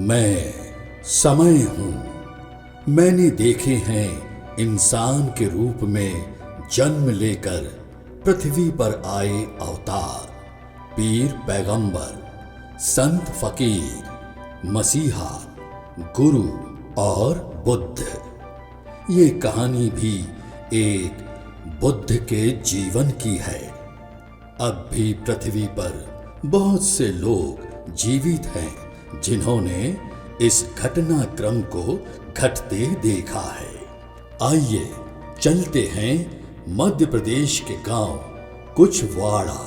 मैं समय हूं। मैंने देखे हैं इंसान के रूप में जन्म लेकर पृथ्वी पर आए अवतार, पीर पैगंबर, संत फकीर, मसीहा, गुरु और बुद्ध। ये कहानी भी एक बुद्ध के जीवन की है। अब भी पृथ्वी पर बहुत से लोग जीवित हैं जिन्होंने इस घटनाक्रम को घटते देखा है। आइए चलते हैं मध्य प्रदेश के गांव कुछवाड़ा।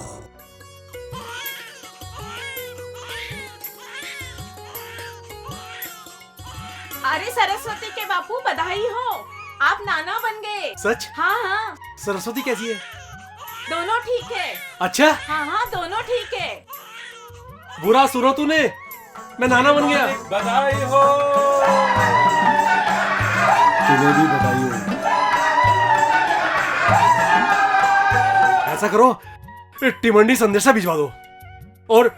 अरे सरस्वती के बापू, बधाई हो, आप नाना बन गए। सच? हाँ हाँ। सरस्वती कैसी है? दोनों ठीक है। अच्छा? हाँ हाँ, दोनों ठीक है। बुरा सुनो तूने, मैं नाना बन गया। बधाई हो। तुम्हें भी बधाई हो। ऐसा करो, टिमंडी संदेशा भिजवा दो और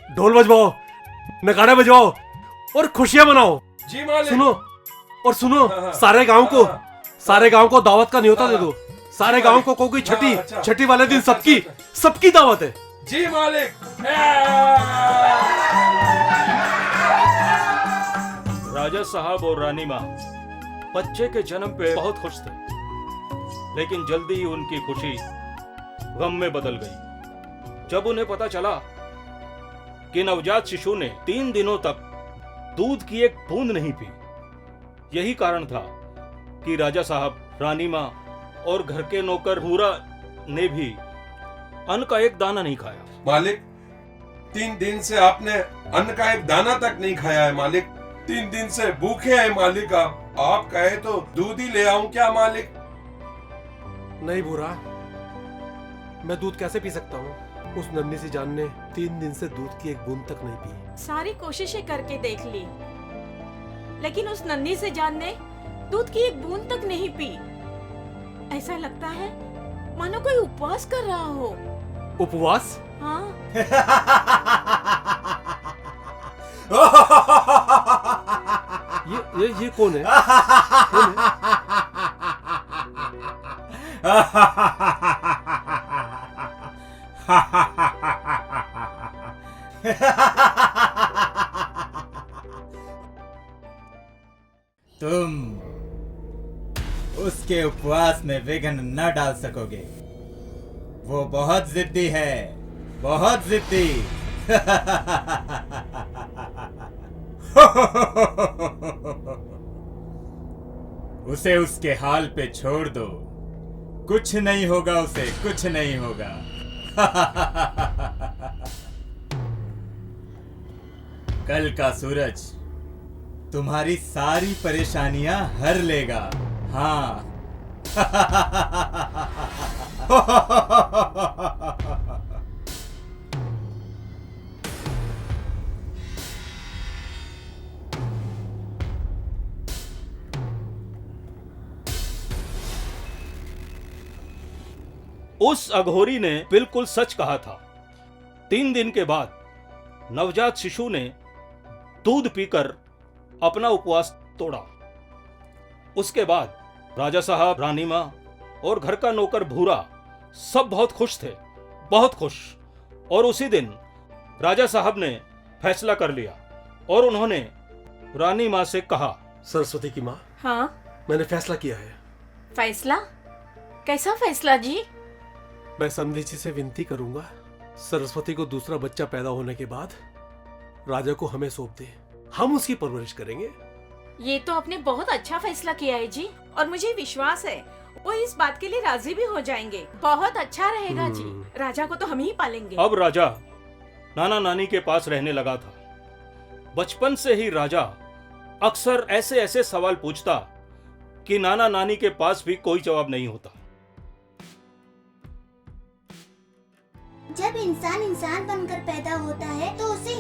ढोल बजवाओ, नगाड़े बजवाओ और खुशियां मनाओ। जी मालिक। सुनो, हाँ। सारे गांव को दावत का न्योता दे दो। सारे गांव को कोई छठी वाले दिन सबकी दावत है। जी मालिक। राजा साहब और रानी माँ बच्चे के जन्म पे बहुत खुश थे, लेकिन जल्दी ही उनकी खुशी गम में बदल गई जब उन्हें पता चला कि नवजात शिशु ने 3 दिनों तक दूध की एक बूंद नहीं पी। यही कारण था कि राजा साहब, रानी माँ और घर के नौकर भूरा ने भी अन्न का एक दाना नहीं खाया। मालिक, 3 दिन से आपने अन्न का एक दाना तक नहीं खाया है मालिक। 3 दिन से भूखे हैं मालिक। आप कहे तो दूध ही ले आऊं क्या मालिक? नहीं भूरा, मैं दूध कैसे पी सकता हूँ? उस नन्ही सी जान ने 3 दिन से दूध की एक बूंद तक नहीं पी। सारी कोशिशें करके देख ली, लेकिन उस नन्ही से जान ने दूध की एक बूंद तक नहीं पी। ऐसा लगता है मानो कोई उपवास कर रहा हो। उपवास? हाँ। ये कौन है? तुम उसके उपवास में विघ्न न डाल सकोगे। वो बहुत जिद्दी है, बहुत जिद्दी। उसे उसके हाल पे छोड़ दो, कुछ नहीं होगा उसे, कुछ नहीं होगा। कल का सूरज तुम्हारी सारी परेशानियां हर लेगा। हाँ। उस अघोरी ने बिल्कुल सच कहा था। 3 दिन के बाद नवजात शिशु ने दूध पीकर अपना उपवास तोड़ा। उसके बाद राजा साहब, रानी माँ और घर का नौकर भूरा सब बहुत खुश थे, बहुत खुश। और उसी दिन राजा साहब ने फैसला कर लिया और उन्होंने रानी माँ से कहा, सरस्वती की माँ, हाँ? मैंने फैसला किया है। फैसला? कैसा फैसला जी? मैं समधी जी से विनती करूंगा, सरस्वती को दूसरा बच्चा पैदा होने के बाद राजा को हमें सौंप दे, हम उसकी परवरिश करेंगे। ये तो आपने बहुत अच्छा फैसला किया है जी, और मुझे विश्वास है वो इस बात के लिए राजी भी हो जाएंगे। बहुत अच्छा रहेगा जी, राजा को तो हम ही पालेंगे। अब राजा नाना नानी के पास रहने लगा था। बचपन से ही राजा अक्सर ऐसे ऐसे सवाल पूछता कि नाना नानी के पास भी कोई जवाब नहीं होता। जब इंसान इंसान बनकर पैदा होता है तो उसे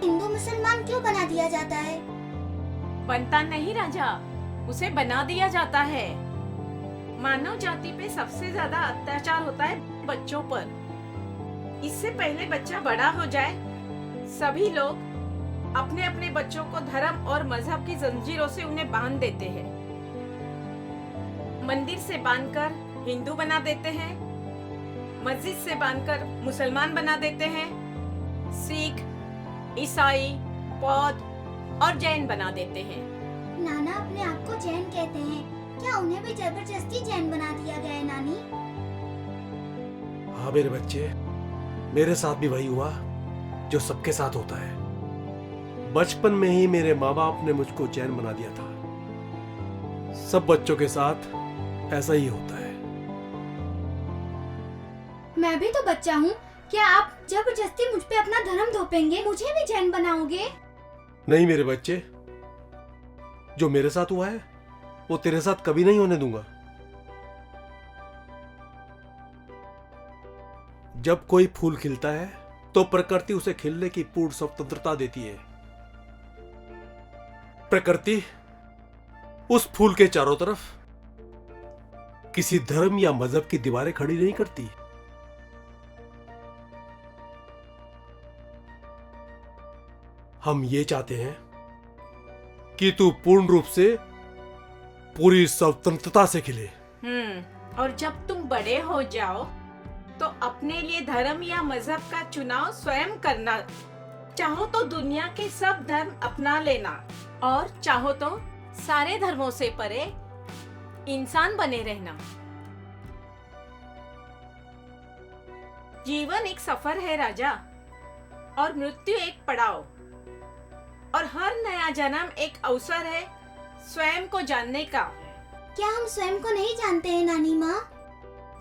हिंदू मुसलमान क्यों बना दिया जाता है? बनता नहीं राजा, उसे बना दिया जाता है। मानव जाति पे सबसे ज्यादा अत्याचार होता है बच्चों पर। इससे पहले बच्चा बड़ा हो जाए, सभी लोग अपने अपने बच्चों को धर्म और मजहब की जंजीरों से उन्हें बांध देते हैं। मंदिर से बांधकर हिंदू बना देते हैं, मस्जिद से बांधकर मुसलमान बना देते हैं, सिख, ईसाई, बौद्ध और जैन बना देते हैं। नाना अपने आप को जैन कहते हैं, क्या उन्हें भी जबरदस्ती जैन बना दिया गया है नानी? हाँ मेरे बच्चे, मेरे साथ भी वही हुआ जो सबके साथ होता है। बचपन में ही मेरे माँ बाप ने मुझको जैन बना दिया था। सब बच्चों के साथ ऐसा ही होता है। मैं भी तो बच्चा हूँ, क्या आप जबरदस्ती मुझ पे अपना धर्म थोपेंगे? मुझे भी जैन बनाओगे? नहीं मेरे बच्चे, जो मेरे साथ हुआ है वो तेरे साथ कभी नहीं होने दूंगा। जब कोई फूल खिलता है तो प्रकृति उसे खिलने की पूर्ण स्वतंत्रता देती है। प्रकृति उस फूल के चारों तरफ किसी धर्म या मजहब की दीवारें खड़ी नहीं करती। हम ये चाहते हैं कि तू पूर्ण रूप से पूरी स्वतंत्रता से खिले। और जब तुम बड़े हो जाओ तो अपने लिए धर्म या मजहब का चुनाव स्वयं करना। चाहो तो दुनिया के सब धर्म अपना लेना और चाहो तो सारे धर्मों से परे इंसान बने रहना। जीवन एक सफर है राजा, और मृत्यु एक पड़ाव, और हर नया जन्म एक अवसर है स्वयं को जानने का। क्या हम स्वयं को नहीं जानते हैं नानी माँ?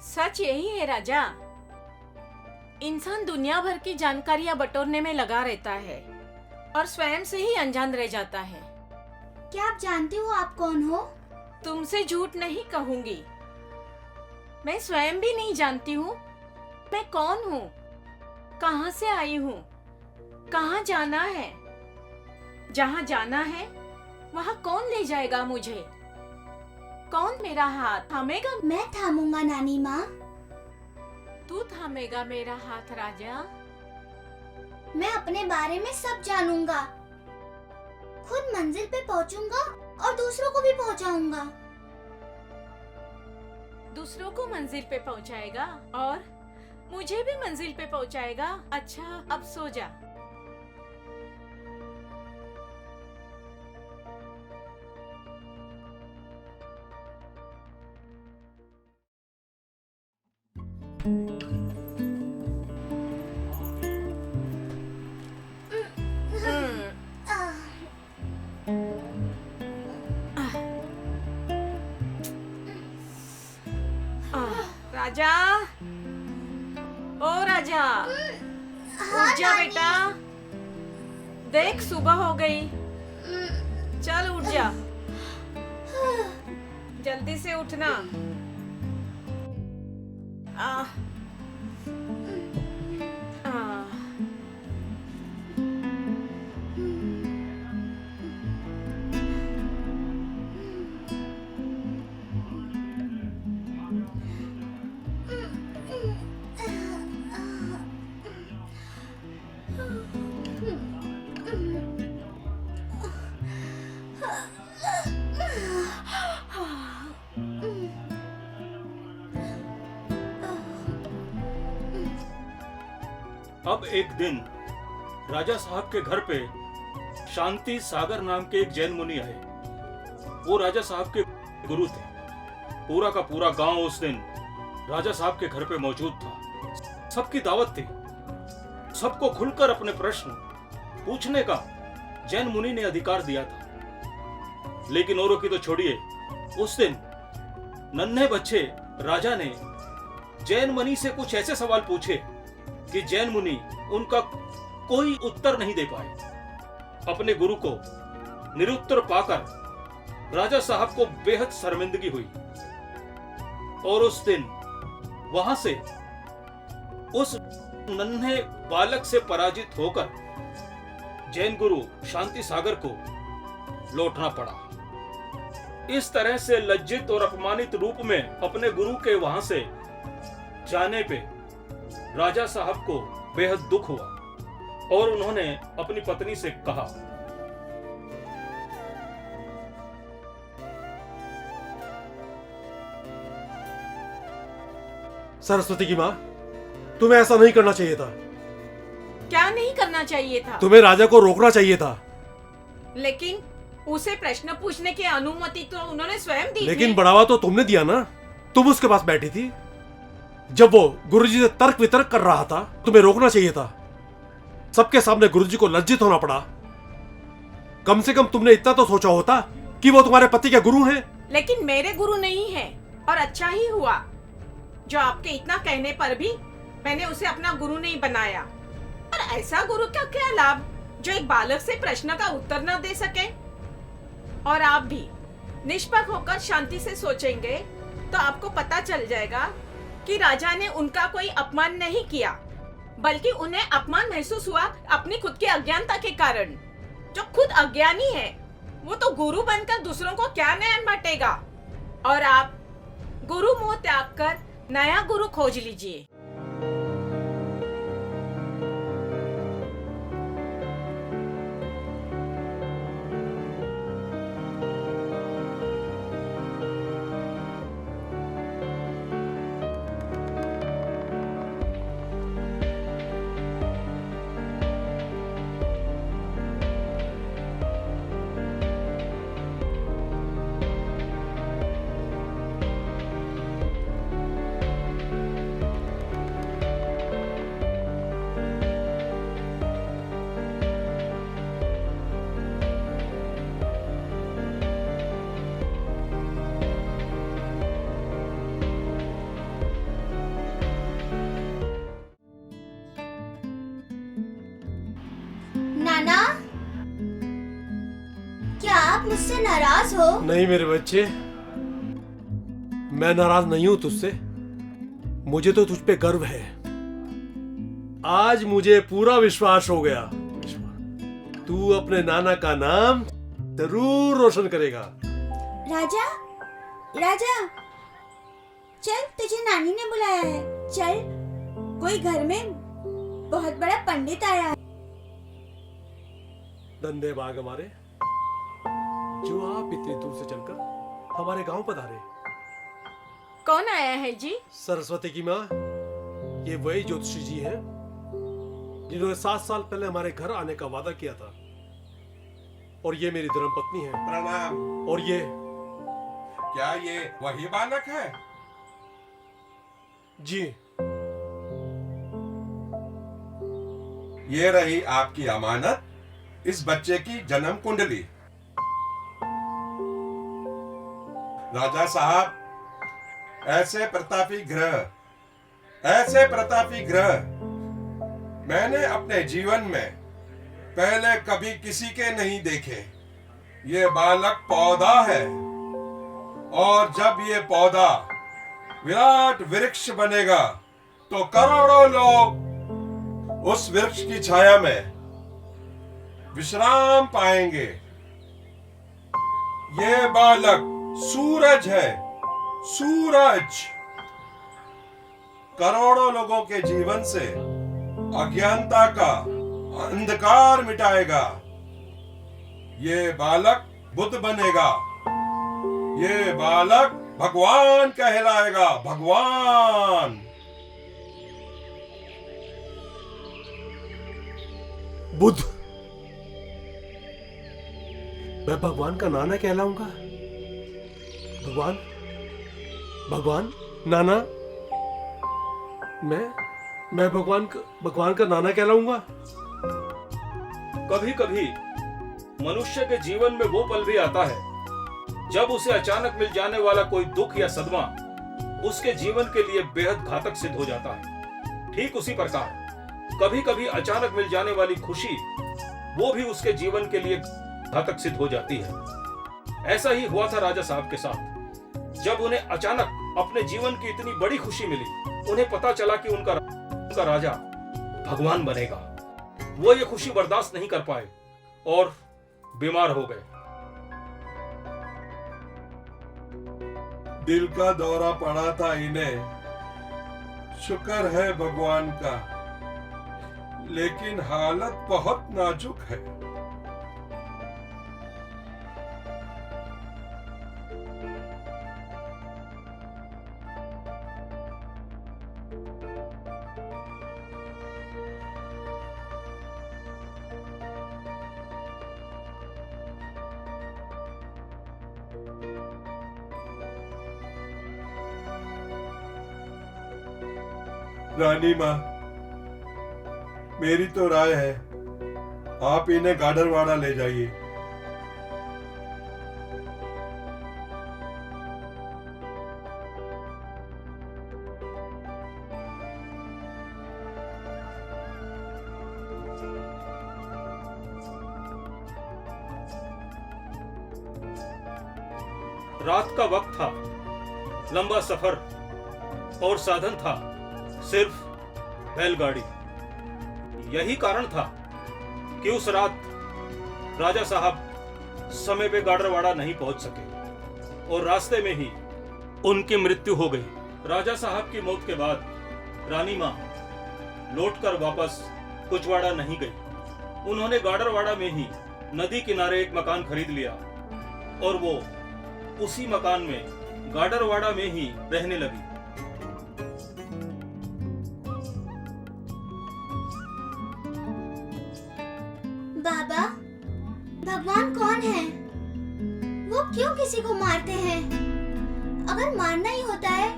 सच यही है राजा, इंसान दुनिया भर की जानकारियां बटोरने में लगा रहता है और स्वयं से ही अनजान रह जाता है। क्या आप जानते हो आप कौन हो? तुमसे झूठ नहीं कहूंगी, मैं स्वयं भी नहीं जानती हूँ मैं कौन हूँ, कहाँ से आई हूँ, कहाँ जाना है। जहाँ जाना है वहाँ कौन ले जाएगा मुझे? कौन मेरा हाथ थामेगा? मैं थामूंगा नानी माँ। तू थामेगा मेरा हाथ राजा? मैं अपने बारे में सब जानूंगा, खुद मंजिल पे पहुंचूंगा और दूसरों को भी पहुंचाऊंगा। दूसरों को मंजिल पे पहुंचाएगा और मुझे भी मंजिल पे पहुंचाएगा। अच्छा अब सो जा। राजा, ओ राजा, उठ जा बेटा, देख सुबह हो गई, चल उठ जा, जल्दी से उठना। अब एक दिन राजा साहब के घर पे शांति सागर नाम के एक जैन मुनि आए। वो राजा साहब के गुरु थे। पूरा का पूरा गांव उस दिन राजा साहब के घर पे मौजूद था। सबकी दावत थी। सबको खुलकर अपने प्रश्न पूछने का जैन मुनि ने अधिकार दिया था। लेकिन औरों की तो छोड़िए, उस दिन नन्हे बच्चे राजा ने जैन मुनि से कुछ ऐसे सवाल पूछे कि जैन मुनि उनका कोई उत्तर नहीं दे पाए। अपने गुरु को निरुत्तर पाकर राजा साहब को बेहद शर्मिंदगी हुई और उस दिन वहां से उस नन्हे बालक से पराजित होकर जैन गुरु शांति सागर को लौटना पड़ा। इस तरह से लज्जित और अपमानित रूप में अपने गुरु के वहां से जाने पे राजा साहब को बेहद दुख हुआ और उन्होंने अपनी पत्नी से कहा, सरस्वती की माँ, तुम्हें ऐसा नहीं करना चाहिए था। क्या नहीं करना चाहिए था? तुम्हें राजा को रोकना चाहिए था। लेकिन उसे प्रश्न पूछने की अनुमति तो उन्होंने स्वयं दी लेकिन थी। बढ़ावा तो तुमने दिया ना। तुम उसके पास बैठी थी जब वो गुरुजी से तर्क वितर्क कर रहा था। तुम्हें रोकना चाहिए था। सबके सामने गुरुजी को लज्जित होना पड़ा। कम से कम तुमने इतना तो सोचा होता कि वो तुम्हारे पति के गुरु हैं। लेकिन मेरे गुरु नहीं है, और अच्छा ही हुआ जो आपके इतना कहने पर भी मैंने उसे अपना गुरु नहीं बनाया। और ऐसा गुरु का क्या लाभ जो एक बालक से प्रश्न का उत्तर न दे सके। और आप भी निष्पक्ष होकर शांति से सोचेंगे तो आपको पता चल जाएगा कि राजा ने उनका कोई अपमान नहीं किया, बल्कि उन्हें अपमान महसूस हुआ अपनी खुद की अज्ञानता के कारण। जो खुद अज्ञानी है वो तो गुरु बनकर दूसरों को क्या ज्ञान बांटेगा। और आप गुरु मोह त्याग कर नया गुरु खोज लीजिए। नाना, क्या आप मुझसे नाराज हो? नहीं मेरे बच्चे, मैं नाराज नहीं हूं तुझसे। मुझे तो तुझ पे गर्व है। आज मुझे पूरा विश्वास हो गया। तू अपने नाना का नाम जरूर रोशन करेगा। राजा, राजा, चल, तुझे नानी ने बुलाया है। चल, कोई घर में बहुत बड़ा पंडित आया है। धन्य भाग हमारे जो आप इतनी दूर से चलकर हमारे गांव पधारे। कौन आया है जी? सरस्वती की माँ, ये वही ज्योतिषी जी हैं जिन्होंने 7 साल पहले हमारे घर आने का वादा किया था। और ये मेरी धर्मपत्नी है। प्रणाम। और ये क्या ये वही बालक है? जी, ये रही आपकी अमानत, इस बच्चे की जन्म कुंडली। राजा साहब, ऐसे प्रतापी ग्रह मैंने अपने जीवन में पहले कभी किसी के नहीं देखे। ये बालक पौधा है, और जब ये पौधा विराट वृक्ष बनेगा तो करोड़ों लोग उस वृक्ष की छाया में विश्राम पाएंगे। ये बालक सूरज है, सूरज करोड़ों लोगों के जीवन से अज्ञानता का अंधकार मिटाएगा। ये बालक बुद्ध बनेगा। ये बालक भगवान कहलाएगा, भगवान। बुद्ध। मैं भगवान का नाना कहलाऊंगा। भगवान, भगवान, नाना। मैं भगवान का नाना कहलाऊंगा। कभी कभी मनुष्य के जीवन में वो पल भी आता है जब उसे अचानक मिल जाने वाला कोई दुख या सदमा उसके जीवन के लिए बेहद घातक सिद्ध हो जाता है। ठीक उसी प्रकार कभी कभी अचानक मिल जाने वाली खुशी वो भी उसके जीवन के लिए घातक सिद्ध हो जाती है। ऐसा ही हुआ था राजा साहब के साथ। जब उन्हें अचानक अपने जीवन की इतनी बड़ी खुशी मिली, उन्हें पता चला कि उनका राजा भगवान बनेगा। वो ये खुशी बर्दाश्त नहीं कर पाए और बीमार हो गए। दिल का दौरा पड़ा था इन्हें, शुक्र है भगवान का। लेकिन हालत बहुत नाजुक है। रानी माँ, मेरी तो राय है आप इन्हें गाडरवाड़ा ले जाइए। रात का वक्त था, लंबा सफर और साधन था सिर्फ बैलगाड़ी। यही कारण था कि उस रात राजा साहब समय पे गाडरवाड़ा नहीं पहुंच सके और रास्ते में ही उनकी मृत्यु हो गई। राजा साहब की मौत के बाद रानी मां लौटकर वापस कुचवाड़ा नहीं गई। उन्होंने गाडरवाड़ा में ही नदी किनारे एक मकान खरीद लिया और वो उसी मकान में गाडरवाड़ा में ही रहने लगी। बाबा, भगवान कौन है? वो क्यों किसी को मारते हैं? अगर मारना ही होता है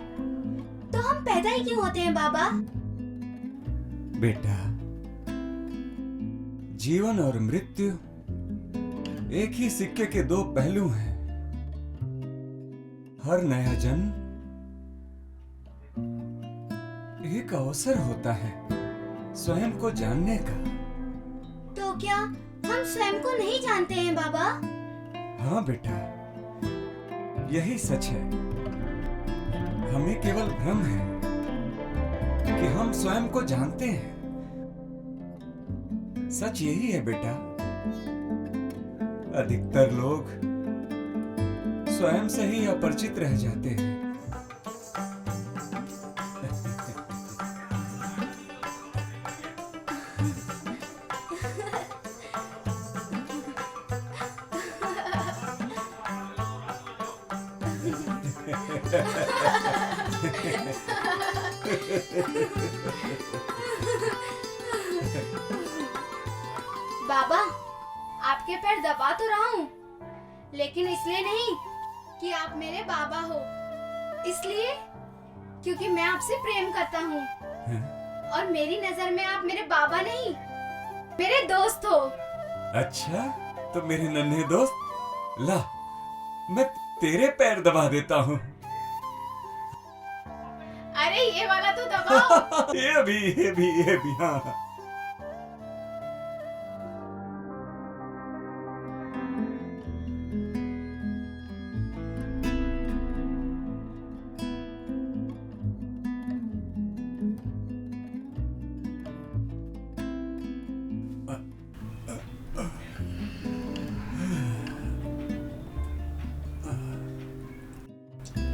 तो हम पैदा ही क्यों होते हैं बाबा? बेटा, जीवन और मृत्यु एक ही सिक्के के दो पहलू हैं। हर नया जन्म एक अवसर होता है स्वयं को जानने का। तो क्या हम स्वयं को नहीं जानते हैं बाबा? हाँ बेटा, यही सच है। हमें केवल भ्रम है कि हम स्वयं को जानते हैं। सच यही है बेटा, अधिकतर लोग स्वयं से ही अपरिचित रह जाते हैं। बाबा, आपके पैर दबा तो रहा हूँ, लेकिन इसलिए नहीं कि आप मेरे बाबा हो, इसलिए क्योंकि मैं आपसे प्रेम करता हूँ और मेरी नजर में आप मेरे बाबा नहीं, मेरे दोस्त हो। अच्छा, तो मेरे नन्हे दोस्त, ला मैं तेरे पैर दबा देता हूँ। अरे ये वाला तो दबाओ। ये भी हाँ।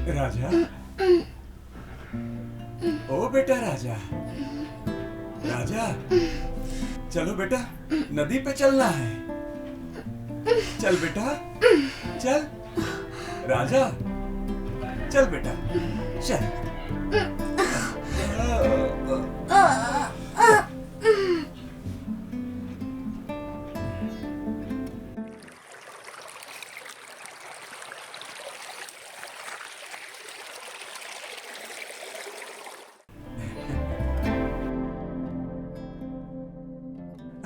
राजा, ओ बेटा राजा, राजा, चलो बेटा, नदी पे चलना है। चल बेटा, चल। राजा, चल बेटा, चल।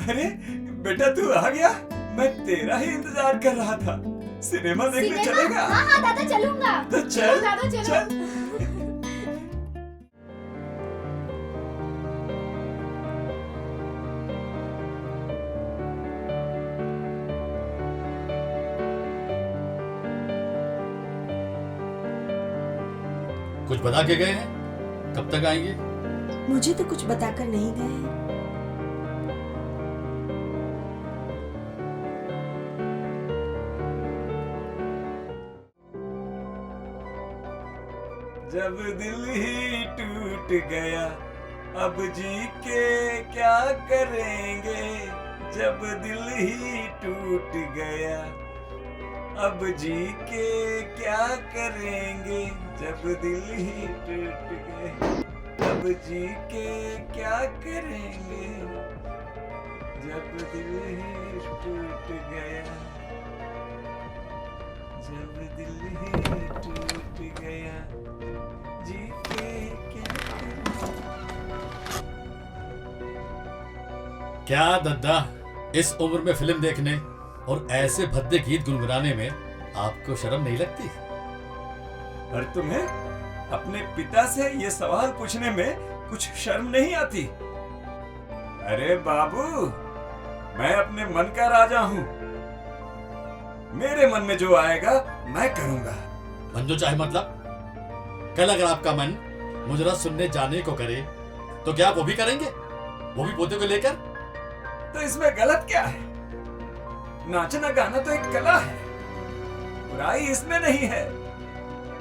अरे बेटा, तू आ गया? मैं तेरा ही इंतजार कर रहा था। सिनेमा देखने चलेगा? हाँ हाँ दादा, चलूंगा। तो चल दादा चलो। चल। कुछ बता के गए हैं? कब तक आएंगे? मुझे तो कुछ बताकर नहीं गए हैं। जब दिल ही टूट गया अब जी के क्या करेंगे जब दिल ही टूट गया। अब जी के क्या करेंगे जब दिल ही टूट गया। अब जी के क्या करेंगे जब दिल ही टूट गया। जब दिल ही टूट गया जी के क्या करेंगे। क्या दद्दा, इस उम्र में फिल्म देखने और ऐसे भद्दे गीत गुनगुनाने में आपको शर्म नहीं लगती? और तुम्हें अपने पिता से ये सवाल पूछने में कुछ शर्म नहीं आती? अरे बाबू, मैं अपने मन का राजा हूँ। मेरे मन में जो आएगा मैं करूंगा। मन जो चाहे मतलब? कल अगर आपका मन मुजरा सुनने जाने को करे तो क्या आप वो भी करेंगे? वो भी पोते को लेकर? तो इसमें गलत क्या है? नाचना गाना तो एक कला है। बुराई इसमें नहीं है।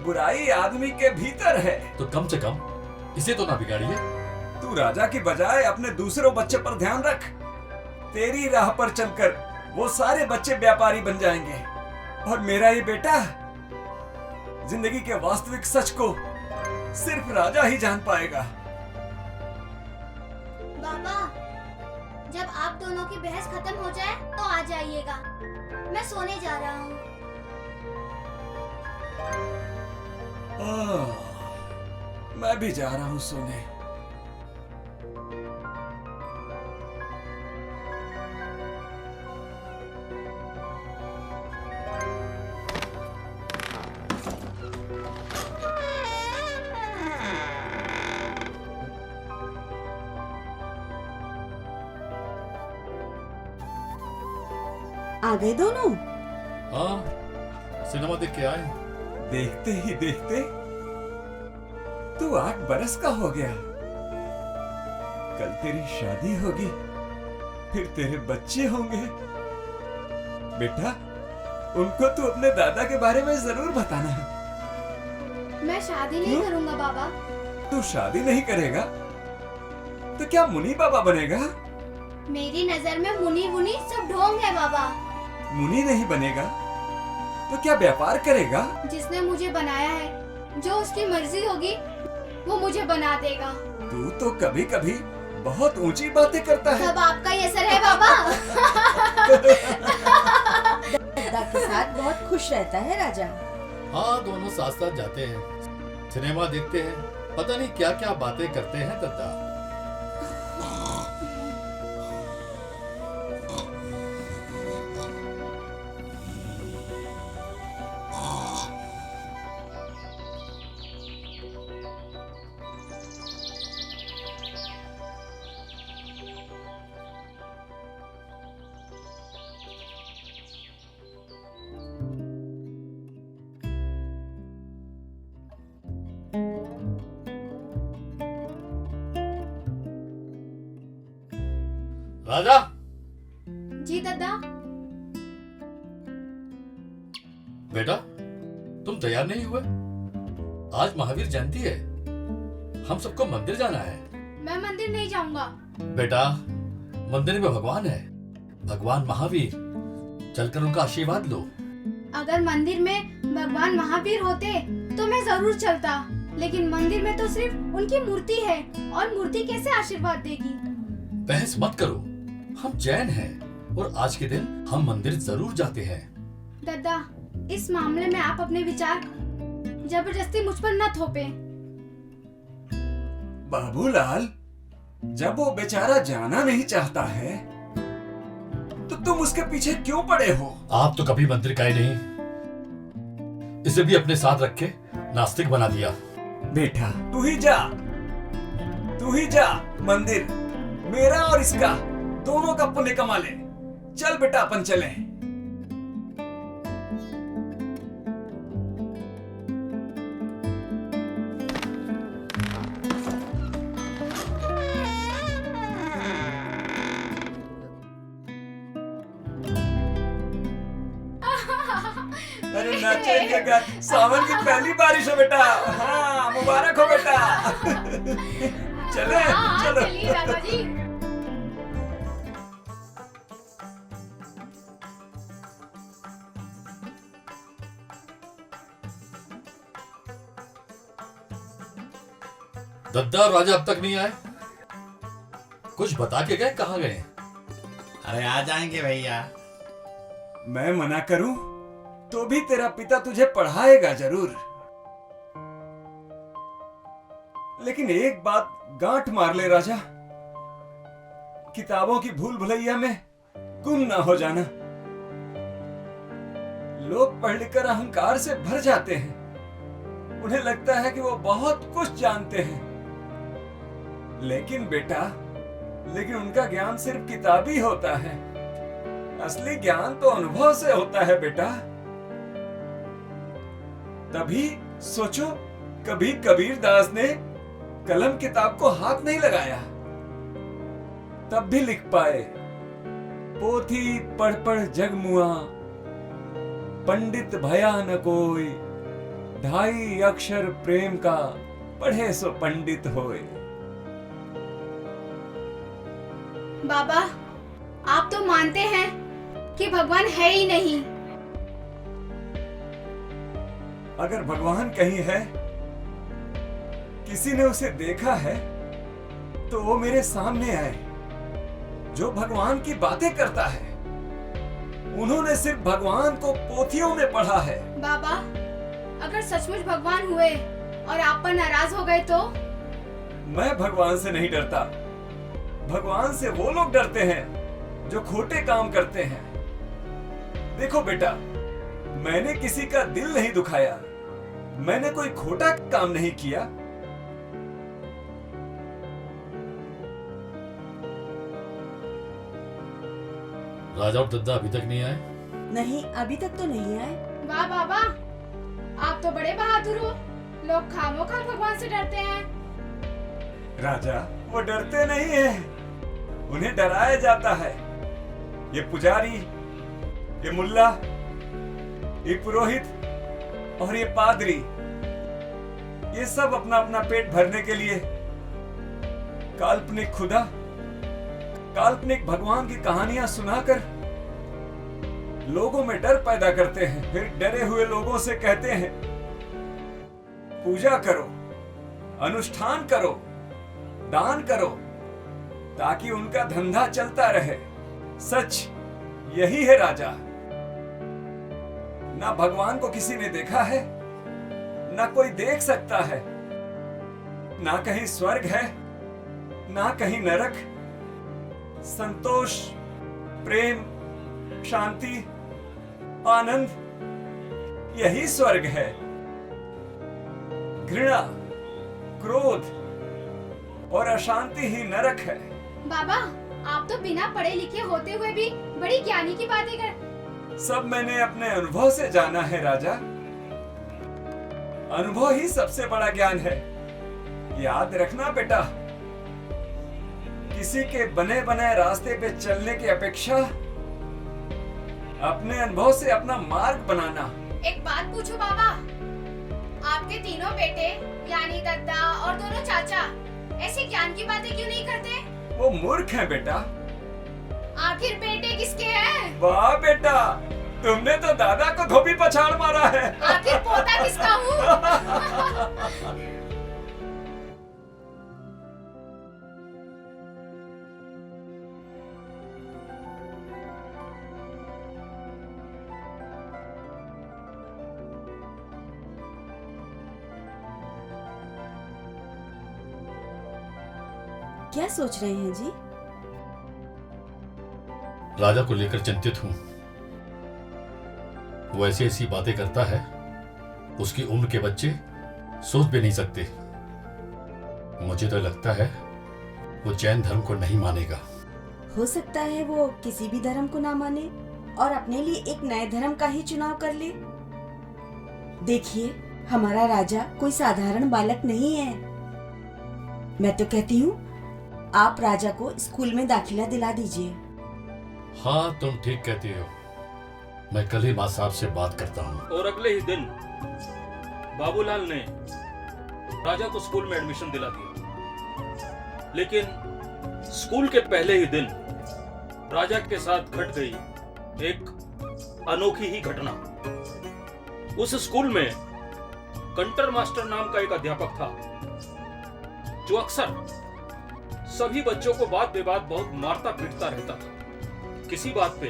बुराई आदमी के भीतर है। तो कम से कम इसे तो ना बिगाड़िए। तू राजा की बजाय अपने दूसरों बच्चे पर ध्यान रख। तेरी राह पर चलकर वो सारे बच्चे व्यापारी बन जाएंगे और मेरा ये बेटा जिंदगी के वास्तविक सच को सिर्फ राजा ही जान पाएगा। बाबा, जब आप दोनों की बहस खत्म हो जाए तो आ जाइएगा। मैं सोने जा रहा हूँ। मैं भी जा रहा हूँ सोने। आ गए दोनों? हाँ, सिनेमा देख के आए। देखते ही देखते तू 8 बरस का हो गया। कल तेरी शादी होगी, फिर तेरे बच्चे होंगे। बेटा, उनको तू अपने दादा के बारे में जरूर बताना। मैं शादी नहीं करूंगा बाबा। तू शादी नहीं करेगा तो क्या मुनि बाबा बनेगा? मेरी नजर में मुनी बुनी सब ढोंग है बाबा। मुनि नहीं बनेगा तो क्या व्यापार करेगा? जिसने मुझे बनाया है, जो उसकी मर्जी होगी वो मुझे बना देगा। तू तो कभी कभी बहुत ऊंची बातें करता है। सब आपका ही असर है बाबा। दादा के साथ बहुत खुश रहता है राजा। हाँ, दोनों साथ साथ जाते हैं, सिनेमा देखते हैं, पता नहीं क्या क्या बातें करते हैं दद्दा। राजा, जी दादा। बेटा तुम तैयार नहीं हुए? आज महावीर जयंती है, हम सबको मंदिर जाना है। मैं मंदिर नहीं जाऊंगा। बेटा, मंदिर में भगवान है, भगवान महावीर, चलकर उनका आशीर्वाद लो। अगर मंदिर में भगवान महावीर होते तो मैं जरूर चलता, लेकिन मंदिर में तो सिर्फ उनकी मूर्ति है और मूर्ति कैसे आशीर्वाद देगी? बहस मत करो, हम जैन हैं और आज के दिन हम मंदिर जरूर जाते हैं। दादा, इस मामले में आप अपने विचार जबरदस्ती मुझ पर न थोपे। बाबूलाल, जब वो बेचारा जाना नहीं चाहता है तो तुम उसके पीछे क्यों पड़े हो? आप तो कभी मंदिर गए नहीं, इसे भी अपने साथ रख के नास्तिक बना दिया। बेटा, तू ही जा मंदिर। मेरा और इसका दोनों का पुण्य कमा ले। चल बेटा, अपन चलें। अरे नाचेगा, सावन की पहली बारिश हो बेटा। हाँ, मुबारक हो बेटा। चले हाँ, चलो चलिए दादा जी। दद्दा और राजा अब तक नहीं आए। कुछ बता के गए, कहाँ गए? अरे आ जाएंगे भैया। मैं मना करूं तो भी तेरा पिता तुझे पढ़ाएगा जरूर, लेकिन एक बात गांठ मार ले राजा, किताबों की भूल भुलैया में गुम ना हो जाना। लोग पढ़ लिखकर अहंकार से भर जाते हैं, उन्हें लगता है कि वो बहुत कुछ जानते हैं, लेकिन बेटा उनका ज्ञान सिर्फ किताबी होता है। असली ज्ञान तो अनुभव से होता है बेटा। तभी सोचो, कभी कबीर दास ने कलम किताब को हाथ नहीं लगाया, तब भी लिख पाए। पोथी पढ़ पढ़ जग मुआ, पंडित भया न कोई, 2.5 अक्षर प्रेम का, पढ़े सो पंडित होए। बाबा, आप तो मानते हैं कि भगवान है ही नहीं। अगर भगवान कहीं है, किसी ने उसे देखा है, तो वो मेरे सामने आए। जो भगवान की बातें करता है, उन्होंने सिर्फ भगवान को पोथियों में पढ़ा है। बाबा, अगर सचमुच भगवान हुए और आप पर नाराज हो गए तो? मैं भगवान से नहीं डरता। भगवान से वो लोग डरते हैं जो खोटे काम करते हैं। देखो बेटा, मैंने किसी का दिल नहीं दुखाया, मैंने कोई खोटा काम नहीं किया। राजा और दद्दा अभी तक नहीं आए? नहीं, अभी तक तो नहीं आए। वाह बाबा, आप तो बड़े बहादुर हो। लोग खामोखा भगवान से डरते हैं। राजा, वो डरते नहीं हैं, उन्हें डराया जाता है। ये पुजारी, ये मुल्ला, ये पुरोहित और ये पादरी, ये सब अपना अपना पेट भरने के लिए काल्पनिक खुदा, काल्पनिक भगवान की कहानियां सुनाकर लोगों में डर पैदा करते हैं। फिर डरे हुए लोगों से कहते हैं, पूजा करो, अनुष्ठान करो, दान करो, ताकि उनका धंधा चलता रहे। सच यही है राजा। ना भगवान को किसी ने देखा है, ना कोई देख सकता है। ना कहीं स्वर्ग है, ना कहीं नरक। संतोष, प्रेम, शांति, आनंद, यही स्वर्ग है। घृणा, क्रोध और अशांति ही नरक है। बाबा, आप तो बिना पढ़े लिखे होते हुए भी बड़ी ज्ञानी की बातें कर। सब मैंने अपने अनुभव से जाना है राजा। अनुभव ही सबसे बड़ा ज्ञान है। याद रखना बेटा, किसी के बने बनाए रास्ते पे चलने की अपेक्षा अपने अनुभव से अपना मार्ग बनाना। एक बात पूछो बाबा, आपके तीनों बेटे यानी दद्दा और दोनों चाचा ऐसी ज्ञान की बातें क्यों नहीं करते? वो मूर्ख हैं बेटा। आखिर बेटे किसके हैं? वाह बेटा, तुमने तो दादा को धोबी पछाड़ मारा है। आखिर पोता किसका हूँ? क्या सोच रहे हैं जी? राजा को लेकर चिंतित हूं। वो ऐसी ऐसी बातें करता है, उसकी उम्र के बच्चे सोच भी नहीं सकते। मुझे तो लगता है वो जैन धर्म को नहीं मानेगा। हो सकता है वो किसी भी धर्म को ना माने और अपने लिए एक नए धर्म का ही चुनाव कर ले। देखिए, हमारा राजा कोई साधारण बालक नहीं है। मैं तो कहती हूँ, आप राजा को स्कूल में दाखिला दिला दीजिए। हाँ, तुम ठीक कहती हो। मैं कल ही माँ साहब से बात करता हूँ। और अगले ही दिन बाबूलाल ने राजा को स्कूल में एडमिशन दिला दिया। लेकिन स्कूल के पहले ही दिन राजा के साथ घट गई एक अनोखी ही घटना। उस स्कूल में कंटर मास्टर नाम का एक अध्यापक था जो अक्सर सभी बच्चों को बात बेबात बहुत मारता पीटता रहता था। किसी बात पे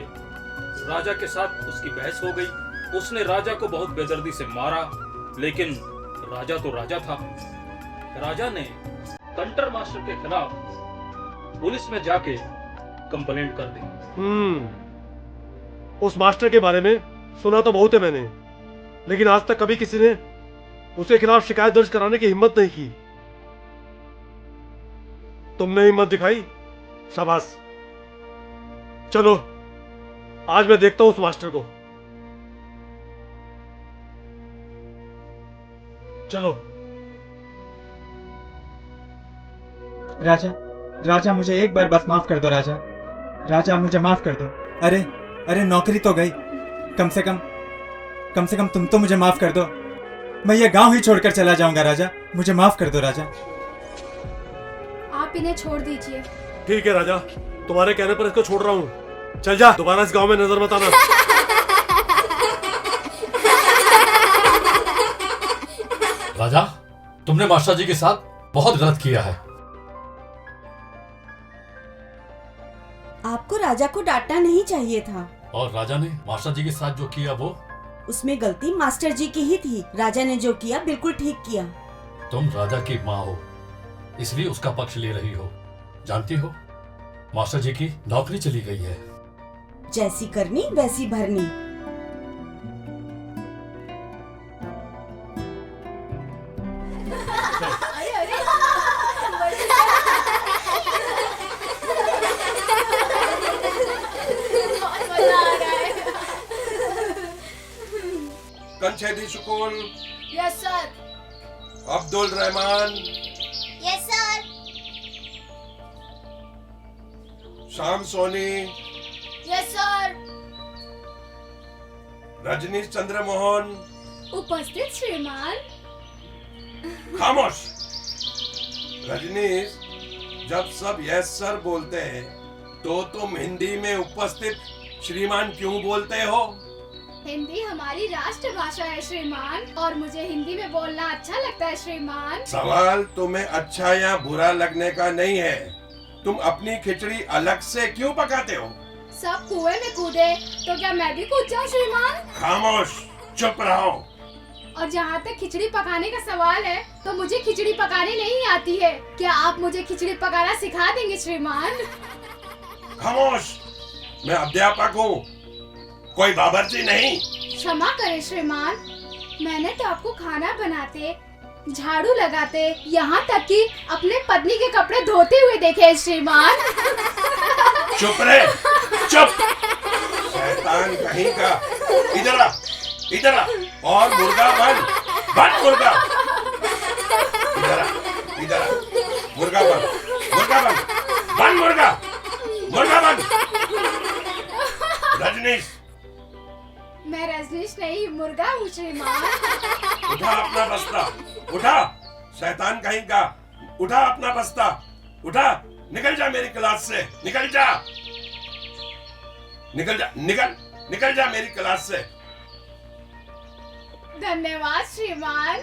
राजा के साथ उसकी बहस हो गई। उसने राजा को बहुत बेदर्दी से मारा, लेकिन राजा तो राजा था। राजा ने कंटर मास्टर के खिलाफ पुलिस में जाके कंप्लेंट कर दी। उस मास्टर के बारे में सुना तो बहुत है मैंने, लेकिन आज तक कभी किसी ने उसके खिलाफ शिकायत दर्ज कराने की हिम्मत नहीं की। तुमने हिम्मत दिखाई, शाबाश। चलो आज मैं देखता हूं उस मास्टर को। चलो। राजा, राजा मुझे एक बार बस माफ कर दो राजा। राजा मुझे माफ कर दो। अरे अरे नौकरी तो गई, कम से कम तुम तो मुझे माफ कर दो। मैं ये गांव ही छोड़कर चला जाऊंगा राजा, मुझे माफ कर दो राजा। आप इन्हें छोड़ दीजिए। ठीक है राजा, तुम्हारे कहने पर इसको छोड़ रहा हूं। चल जा, दोबारा इस गांव में नजर मत आना। राजा, तुमने मास्टर जी के साथ बहुत गलत किया है। आपको राजा को डांटना नहीं चाहिए था। और राजा ने मास्टर जी के साथ जो किया वो? उसमें गलती मास्टर जी की ही थी। राजा ने जो किया बिल्कुल ठीक किया। तुम राजा की माँ हो, इसलिए उसका पक्ष ले रही हो। जानती हो, मास्टर जी की नौकरी चली गई है। जैसी करनी वैसी भरनी। Kanchhedi Sukoon. Yes sir. Abdul Rahman. Yes sir. Sham Soni. Yes sir. Rajnish Chandra Mohan. उपस्थित श्रीमान। खामोश। रजनीश, जब सब यस सर बोलते हैं तो तुम हिंदी में उपस्थित श्रीमान क्यों बोलते हो? हिंदी हमारी राष्ट्रभाषा है श्रीमान, और मुझे हिंदी में बोलना अच्छा लगता है श्रीमान। सवाल तुम्हें अच्छा या बुरा लगने का नहीं है, तुम अपनी खिचड़ी अलग से क्यों पकाते हो? सब कुएं में कूदे तो क्या मैं भी कूद जाऊं श्रीमान? खामोश, चुप रहो। और जहाँ तक खिचड़ी पकाने का सवाल है तो मुझे खिचड़ी पकाने नहीं आती है। क्या आप मुझे खिचड़ी पकाना सिखा देंगे श्रीमान? खामोश, मैं अध्यापक हूँ, कोई बावर्ची नहीं। क्षमा करें श्रीमान, मैंने तो आपको खाना बनाते, झाड़ू लगाते, यहाँ तक कि अपने पत्नी के कपड़े धोते हुए देखे हैं श्रीमान। चुप रहे, चुप। शैतान कहीं का। इधर आ, इधर आ, और मुर्गा बन, बन मुर्गा। इधर आ, इधर आ, मुर्गा बन, मुर्गा बन, बन मुर्गा, मुर्गा बन। रजनीश। मैं रजनीश नहीं, मुर्गा हूँ श्रीमान। उठा अपना बस्ता, उठा। शैतान कहीं का, उठा अपना बस्ता, उठा। निकल जा मेरी क्लास से, निकल जा, निकल जा, निकल जा मेरी क्लास से। धन्यवाद श्रीमान।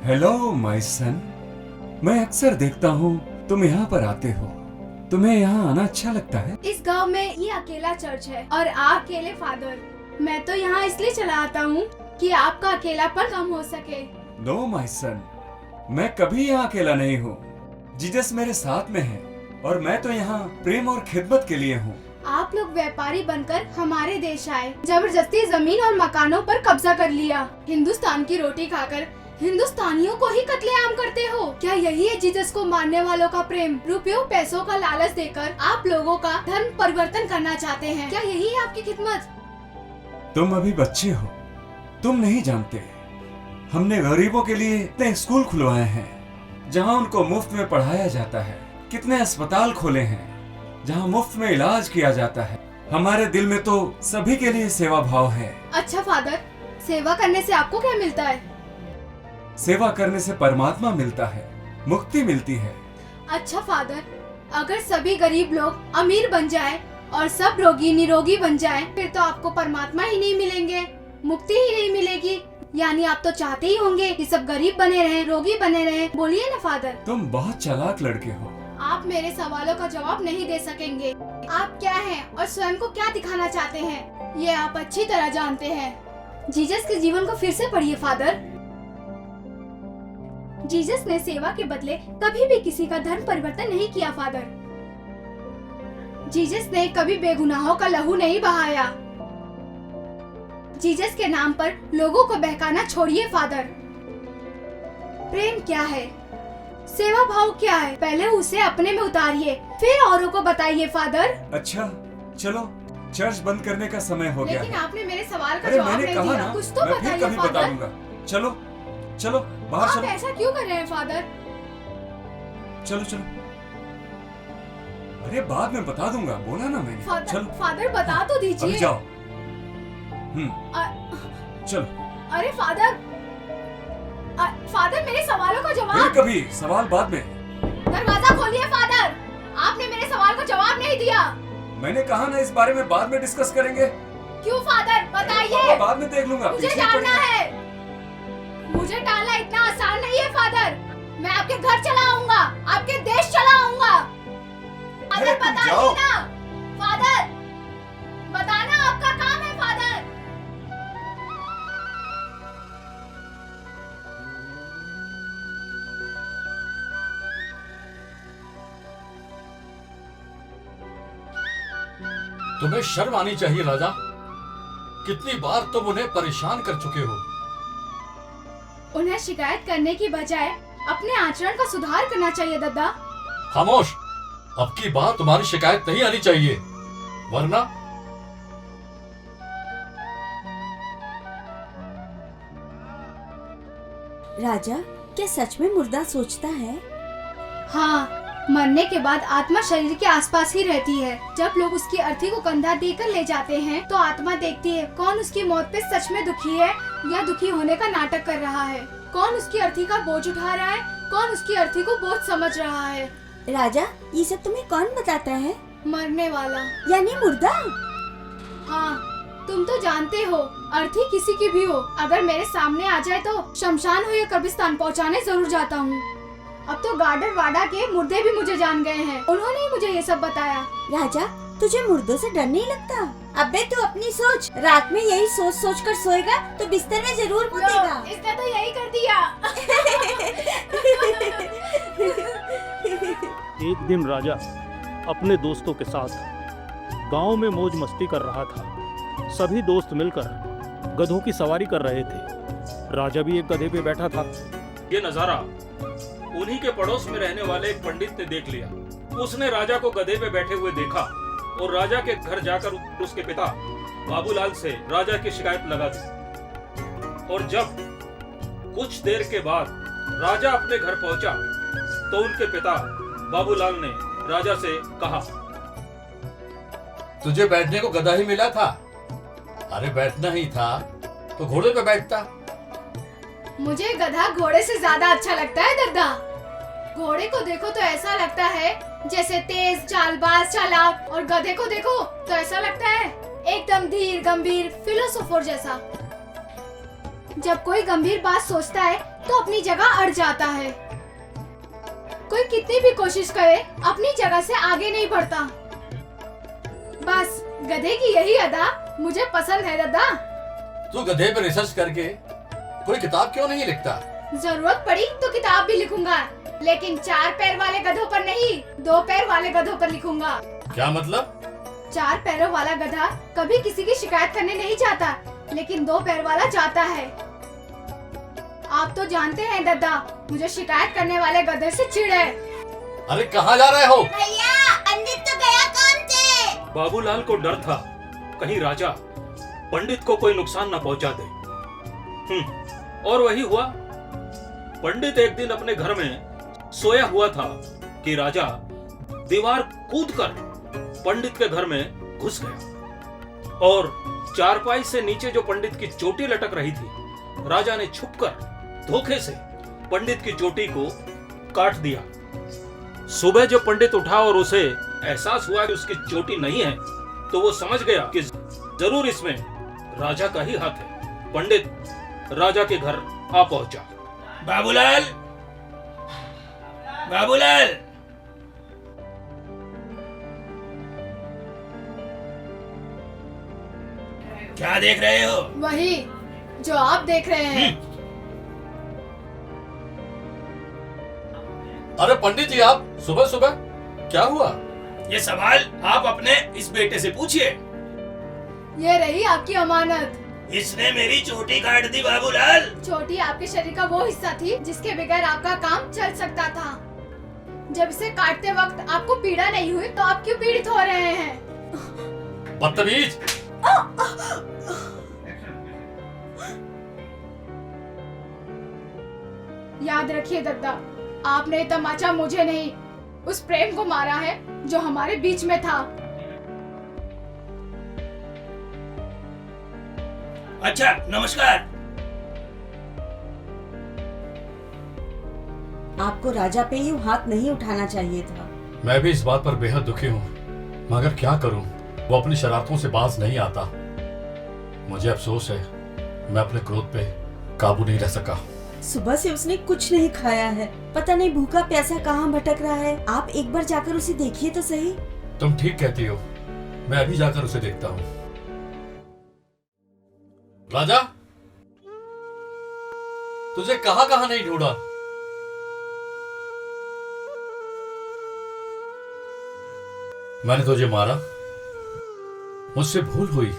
हेलो माय सन, मैं अक्सर देखता हूँ तुम यहाँ पर आते हो। तुम्हें यहाँ आना अच्छा लगता है? इस गांव में ये अकेला चर्च है और आप अकेले फादर। मैं तो यहाँ इसलिए चला आता हूँ कि आपका अकेलापन कम हो सके। नो माय सन, मैं कभी यहाँ अकेला नहीं हूँ। जीसस मेरे साथ में है और मैं तो यहाँ प्रेम और खिदमत के लिए हूँ। आप लोग व्यापारी बनकर हमारे देश आए, जबरदस्ती जमीन और मकानों पर कब्जा कर लिया, हिंदुस्तान की रोटी खाकर हिंदुस्तानियों को ही कत्लेआम करते हो। क्या यही है जीसस को मानने वालों का प्रेम? रुपयों पैसों का लालच देकर आप लोगों का धर्म परिवर्तन करना चाहते हैं। क्या यही है आपकी खिदमत? तुम अभी बच्चे हो, तुम नहीं जानते। हमने गरीबों के लिए इतने स्कूल खुलवाए हैं जहाँ उनको मुफ्त में पढ़ाया जाता है। कितने अस्पताल खोले हैं जहाँ मुफ्त में इलाज किया जाता है। हमारे दिल में तो सभी के लिए सेवा भाव है। अच्छा फादर, सेवा करने से आपको क्या मिलता है? सेवा करने से परमात्मा मिलता है, मुक्ति मिलती है। अच्छा फादर, अगर सभी गरीब लोग अमीर बन जाए और सब रोगी निरोगी बन जाए, फिर तो आपको परमात्मा ही नहीं मिलेंगे, मुक्ति ही नहीं मिलेगी। यानी आप तो चाहते ही होंगे कि सब गरीब बने रहें, रोगी बने रहें। बोलिए ना फादर। तुम बहुत चालाक लड़के हो। आप मेरे सवालों का जवाब नहीं दे सकेंगे। आप क्या हैं और स्वयं को क्या दिखाना चाहते हैं, ये आप अच्छी तरह जानते हैं। जीसस के जीवन को फिर से पढ़िए फादर। जीसस ने सेवा के बदले कभी भी किसी का धर्म परिवर्तन नहीं किया फादर। जीसस ने कभी बेगुनाहों का लहू नहीं बहाया। जीसस के नाम पर लोगों को बहकाना छोड़िए फादर। प्रेम क्या है, सेवा भाव क्या है, पहले उसे अपने में उतारिए, फिर औरों को बताइए फादर। अच्छा चलो, चर्च बंद करने का समय हो गया। लेकिन आपने मेरे सवाल का अरे जवाब मैंने नहीं कहा दिया। ना, कुछ तो मैं फिर बताइए कभी बता फादर। दूंगा। चलो चलो बाहर आप चलो। ऐसा क्यों कर रहे हैं फादर? चलो चलो। अरे बाद में बता दूंगा, बोला ना मैंने। फादर, चलो फादर बता तो अभी दीजिए। जाओ। चलो। अरे फादर, फादर मेरे सवालों का फिर जवाब। कभी सवाल बाद में। दरवाजा खोलिए फादर, आपने मेरे सवाल का जवाब नहीं दिया। मैंने कहा ना, इस बारे में बाद में डिस्कस करेंगे। क्यों फादर, बताइए। बाद में देख लूंगा। मुझे पीछे जानना पड़ेगा। है। मुझे टालना इतना आसान नहीं है फादर। मैं आपके घर चला आऊंगा, आपके देश चला आऊंगा। अरे फादर तुम बताइए जाओ। ना। फादर बताना आपका काम है फादर। तुम्हें शर्म आनी चाहिए राजा। कितनी बार तुम उन्हें परेशान कर चुके हो। उन्हें शिकायत करने की बजाय अपने आचरण का सुधार करना चाहिए दादा। खामोश, अब की बार तुम्हारी शिकायत नहीं आनी चाहिए, वरना राजा, क्या सच में मुर्दा सोचता है? हाँ, मरने के बाद आत्मा शरीर के आसपास ही रहती है। जब लोग उसकी अर्थी को कंधा देकर ले जाते हैं तो आत्मा देखती है कौन उसकी मौत पे सच में दुखी है या दुखी होने का नाटक कर रहा है, कौन उसकी अर्थी का बोझ उठा रहा है, कौन उसकी अर्थी को बोझ समझ रहा है। राजा, ये सब तुम्हें कौन बताता है? मरने वाला, यानी मुर्दा। हाँ, तुम तो जानते हो, अर्थी किसी की भी हो, अगर मेरे सामने आ जाए तो शमशान हो या कब्रिस्तान पहुँचाने जरूर जाता हूँ। अब तो गार्डन वाडा के मुर्दे भी मुझे जान गए हैं, उन्होंने ही मुझे ये सब बताया। राजा, तुझे मुर्दों से डर नहीं लगता? अबे तू अपनी सोच, रात में यही सोच सोच कर सोएगा तो बिस्तर में जरूर मुतेगा। इसने तो यही कर दिया। एक दिन राजा अपने दोस्तों के साथ गांव में मौज मस्ती कर रहा था। सभी दोस्त मिलकर गधों की सवारी कर रहे थे। राजा भी एक गधे पे बैठा था। ये नजारा उन्हीं के पड़ोस में रहने वाले एक पंडित ने देख लिया। उसने राजा को गधे पे बैठे हुए देखा और राजा के घर जाकर उसके पिता बाबूलाल से राजा की शिकायत लगा दी। और जब कुछ देर के बाद राजा अपने घर पहुंचा तो उनके पिता बाबूलाल ने राजा से कहा, तुझे बैठने को गधा ही मिला था। अरे बैठना ही था तो घोड़े पे बैठता। मुझे गधा घोड़े से ज्यादा अच्छा लगता है दादा। घोड़े को देखो तो ऐसा लगता है जैसे तेज, चालबाज, चालाक, और गधे को देखो तो ऐसा लगता है एकदम धीर गंभीर फिलोसोफर जैसा। जब कोई गंभीर बात सोचता है तो अपनी जगह अड़ जाता है। कोई कितनी भी कोशिश करे अपनी जगह से आगे नहीं बढ़ता। बस गधे की यही अदा मुझे पसंद है दादा। तू गधे पे रिसर्च करके कोई किताब क्यों नहीं लिखता? जरूरत पड़ी तो किताब भी लिखूंगा, लेकिन 4 पैर वाले गधों पर नहीं, 2 पैर वाले गधों पर लिखूंगा। क्या मतलब? 4 पैरों वाला गधा कभी किसी की शिकायत करने नहीं जाता, लेकिन 2 पैर वाला जाता है। आप तो जानते हैं दादा, मुझे शिकायत करने वाले गधे से चिढ़ है। अरे कहाँ जा रहे हो? भैया पंडित तो गया काम से। बाबूलाल को डर था कहीं राजा पंडित को कोई नुकसान न पहुंचा दे। और वही हुआ। पंडित एक दिन अपने घर में सोया हुआ था कि राजा दीवार कूदकर पंडित के घर में घुस गया और चारपाई से नीचे जो पंडित की चोटी लटक रही थी, राजा ने छुपकर धोखे से पंडित की चोटी को काट दिया। सुबह जब पंडित उठा और उसे एहसास हुआ कि उसकी चोटी नहीं है, तो वो समझ गया कि जरूर इसमें राजा का ही हाथ है। पंडित राजा के घर आ पहुंचा। बाबूलाल, बाबूलाल, क्या देख रहे हो? वही जो आप देख रहे हैं। अरे पंडित जी, आप सुबह सुबह क्या हुआ? ये सवाल आप अपने इस बेटे से पूछिए। ये रही आपकी अमानत। इसने मेरी चोटी काट दी बाबूलाल। चोटी आपके शरीर का वो हिस्सा थी जिसके बगैर आपका काम चल सकता था। जब इसे काटते वक्त आपको पीड़ा नहीं हुई तो आप क्यों पीड़ित हो रहे हैं? बदतमीज! याद रखिए दद्दा, आपने तमाचा मुझे नहीं, उस प्रेम को मारा है जो हमारे बीच में था। अच्छा, नमस्कार। आपको राजा पे यूं हाथ नहीं उठाना चाहिए था। मैं भी इस बात पर बेहद दुखी हूँ, मगर क्या करूँ, वो अपनी शरारतों से बाज नहीं आता। मुझे अफसोस है, मैं अपने क्रोध पे काबू नहीं रह सका। सुबह से उसने कुछ नहीं खाया है, पता नहीं भूखा प्यासा कहाँ भटक रहा है। आप एक बार जाकर उसे देखिए तो सही। तुम ठीक कहती हो, मैं अभी जाकर उसे देखता हूँ। राजा, तुझे कहाँ कहाँ नहीं ढूंढा। मैंने तुझे मारा, मुझसे भूल हुई।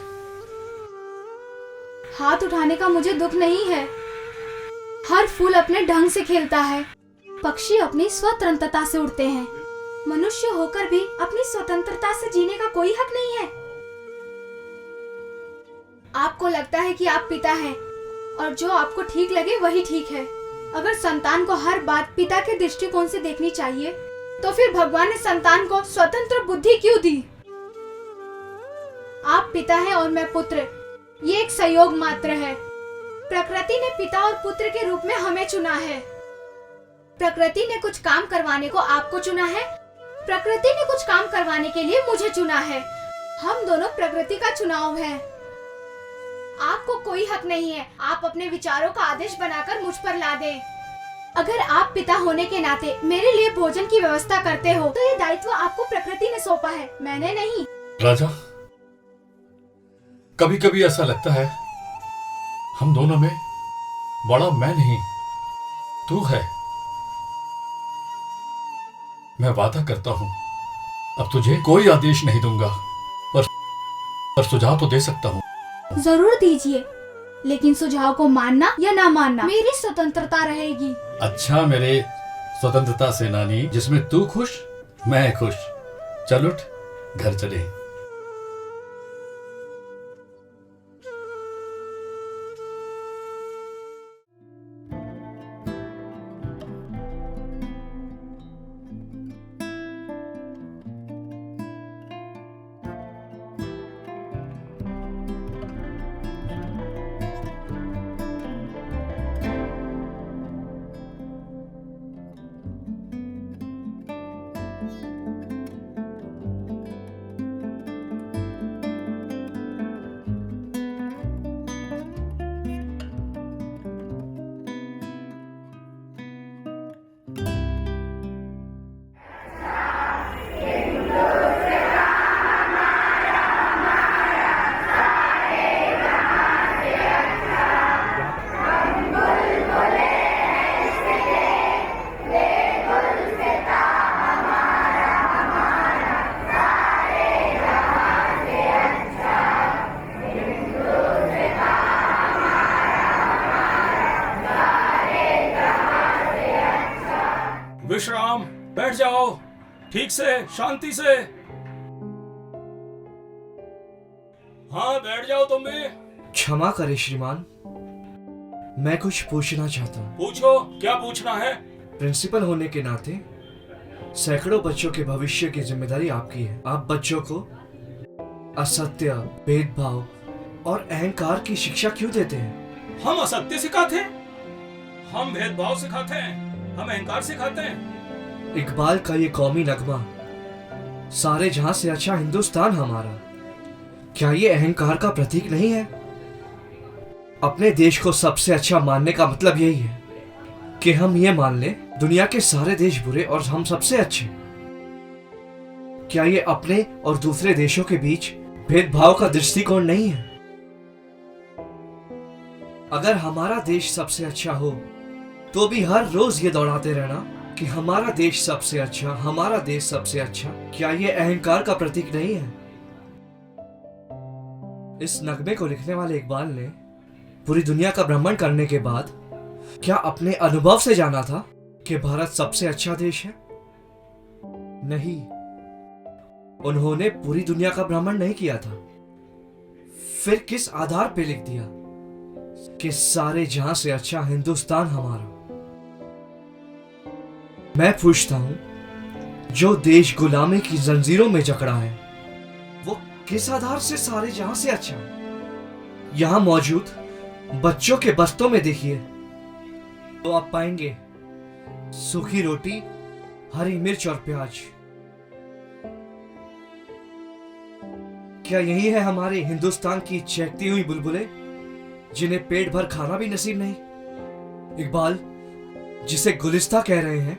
हाथ उठाने का मुझे दुख नहीं है। हर फूल अपने ढंग से खिलता है, पक्षी अपनी स्वतंत्रता से उड़ते हैं। मनुष्य होकर भी अपनी स्वतंत्रता से जीने का कोई हक नहीं है। आपको लगता है कि आप पिता हैं और जो आपको ठीक लगे वही ठीक है। अगर संतान को हर बात पिता के दृष्टिकोण से देखनी चाहिए, तो फिर भगवान ने संतान को स्वतंत्र बुद्धि क्यों दी? आप पिता हैं और मैं पुत्र, ये एक संयोग मात्र है। प्रकृति ने पिता और पुत्र के रूप में हमें चुना है। प्रकृति ने कुछ काम करवाने को आपको चुना है, प्रकृति ने कुछ काम करवाने के लिए मुझे चुना है। हम दोनों प्रकृति का चुनाव है। आपको कोई हक नहीं है आप अपने विचारों का आदेश बनाकर मुझ पर ला दें। अगर आप पिता होने के नाते मेरे लिए भोजन की व्यवस्था करते हो, तो ये दायित्व आपको प्रकृति ने सौंपा है, मैंने नहीं। राजा, कभी कभी ऐसा लगता है हम दोनों में बड़ा मैं नहीं, तू है। मैं वादा करता हूं, अब तुझे कोई आदेश नहीं दूंगा, पर सुझाव तो दे सकता हूं। जरूर दीजिए, लेकिन सुझाव को मानना या ना मानना मेरी स्वतंत्रता रहेगी। अच्छा मेरे स्वतंत्रता सेनानी, जिसमें तू खुश मैं खुश। चल उठ, घर चले। जाओ, ठीक से, शांति से। हाँ, बैठ जाओ तुम भी। क्षमा करें श्रीमान, मैं कुछ पूछना चाहता हूँ। पूछो, क्या पूछना है? प्रिंसिपल होने के नाते सैकड़ों बच्चों के भविष्य की जिम्मेदारी आपकी है। आप बच्चों को असत्य, भेदभाव और अहंकार की शिक्षा क्यों देते हैं? हम असत्य सिखाते हैं, हम भेदभाव सिखाते हैं, हम अहंकार सिखाते हैं। इकबाल का ये कौमी नगमा, सारे जहां से अच्छा हिंदुस्तान हमारा, क्या ये अहंकार का प्रतीक नहीं है? अपने देश को सबसे अच्छा मानने का मतलब यही है कि हम ये मान लें दुनिया के सारे देश बुरे और हम सबसे अच्छे। क्या ये अपने और दूसरे देशों के बीच भेदभाव का दृष्टिकोण नहीं है? अगर हमारा देश सबसे अच्छा हो तो भी हर रोज ये दौड़ाते रहना कि हमारा देश सबसे अच्छा, हमारा देश सबसे अच्छा, क्या ये अहंकार का प्रतीक नहीं है? इस नगमे को लिखने वाले इकबाल ने पूरी दुनिया का भ्रमण करने के बाद क्या अपने अनुभव से जाना था कि भारत सबसे अच्छा देश है? नहीं, उन्होंने पूरी दुनिया का भ्रमण नहीं किया था। फिर किस आधार पे लिख दिया कि सारे जहां से अच्छा हिंदुस्तान हमारा? मैं पूछता हूं, जो देश गुलामी की जंजीरों में जकड़ा है वो किस आधार से सारे जहां से अच्छा है? यहां मौजूद बच्चों के बस्तों में देखिए तो आप पाएंगे सूखी रोटी, हरी मिर्च और प्याज। क्या यही है हमारे हिंदुस्तान की चहकती हुई बुलबुलें जिन्हें पेट भर खाना भी नसीब नहीं? इकबाल जिसे गुलिस्ता कह रहे हैं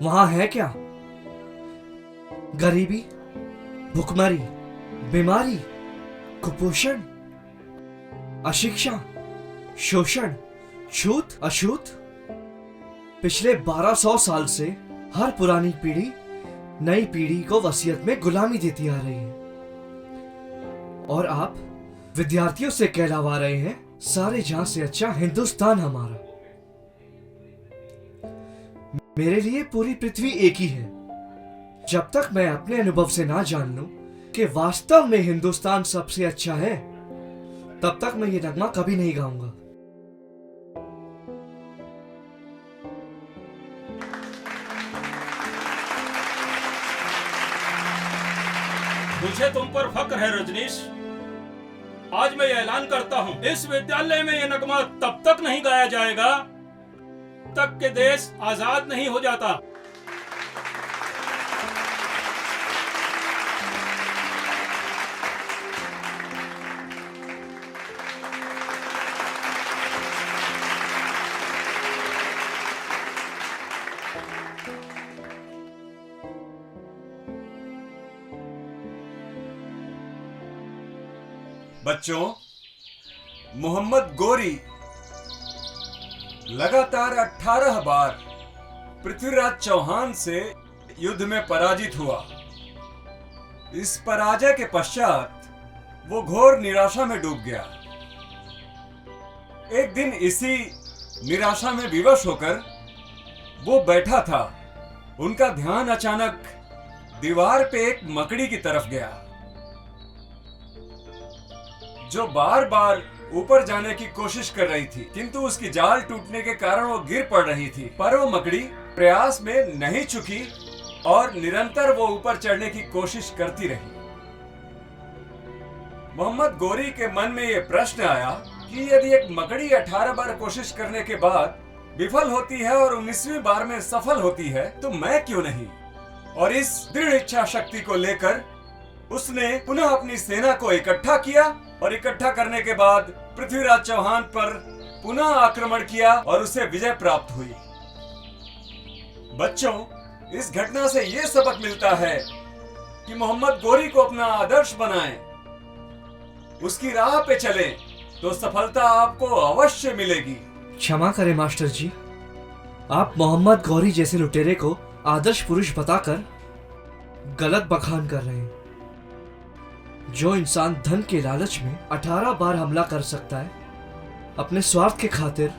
वहां है क्या? गरीबी, भुखमरी, बीमारी, कुपोषण, अशिक्षा, शोषण, छूत अछूत। पिछले 1200 साल से हर पुरानी पीढ़ी नई पीढ़ी को वसीयत में गुलामी देती आ रही है और आप विद्यार्थियों से कहलवा रहे हैं सारे जहां से अच्छा हिंदुस्तान हमारा। मेरे लिए पूरी पृथ्वी एक ही है। जब तक मैं अपने अनुभव से ना जान लूं कि वास्तव में हिंदुस्तान सबसे अच्छा है, तब तक मैं ये नगमा कभी नहीं गाऊंगा। मुझे तुम पर फक्र है रजनीश। आज मैं ये ऐलान करता हूँ, इस विद्यालय में ये नगमा तब तक नहीं गाया जाएगा तक के देश आजाद नहीं हो जाता। बच्चों, मोहम्मद गोरी लगातार 18 बार पृथ्वीराज चौहान से युद्ध में पराजित हुआ। इस पराजय के पश्चात वो घोर निराशा में डूब गया। एक दिन इसी निराशा में विवश होकर वो बैठा था। उनका ध्यान अचानक दीवार पे एक मकड़ी की तरफ गया जो बार बार ऊपर जाने की कोशिश कर रही थी, किंतु उसकी जाल टूटने के कारण वो गिर पड़ रही थी। पर वो मकड़ी प्रयास में नहीं चुकी और निरंतर वो ऊपर चढ़ने की कोशिश करती रही। मोहम्मद गोरी के मन में ये प्रश्न आया कि यदि एक मकड़ी 18 बार कोशिश करने के बाद विफल होती है और 19वीं बार में सफल होती है, तो मैं क्यों नहीं? और इस दृढ़ इच्छा शक्ति को लेकर उसने पुनः अपनी सेना को इकट्ठा किया और इकट्ठा करने के बाद पृथ्वीराज चौहान पर पुनः आक्रमण किया और उसे विजय प्राप्त हुई। बच्चों, इस घटना से यह सबक मिलता है कि मोहम्मद गोरी को अपना आदर्श बनाएं, उसकी राह पे चलें, तो सफलता आपको अवश्य मिलेगी। क्षमा करें मास्टर जी, आप मोहम्मद गौरी जैसे लुटेरे को आदर्श पुरुष बताकर गलत बखान कर रहे हैं। जो इंसान धन के लालच में 18 बार हमला कर सकता है, अपने स्वार्थ के खातिर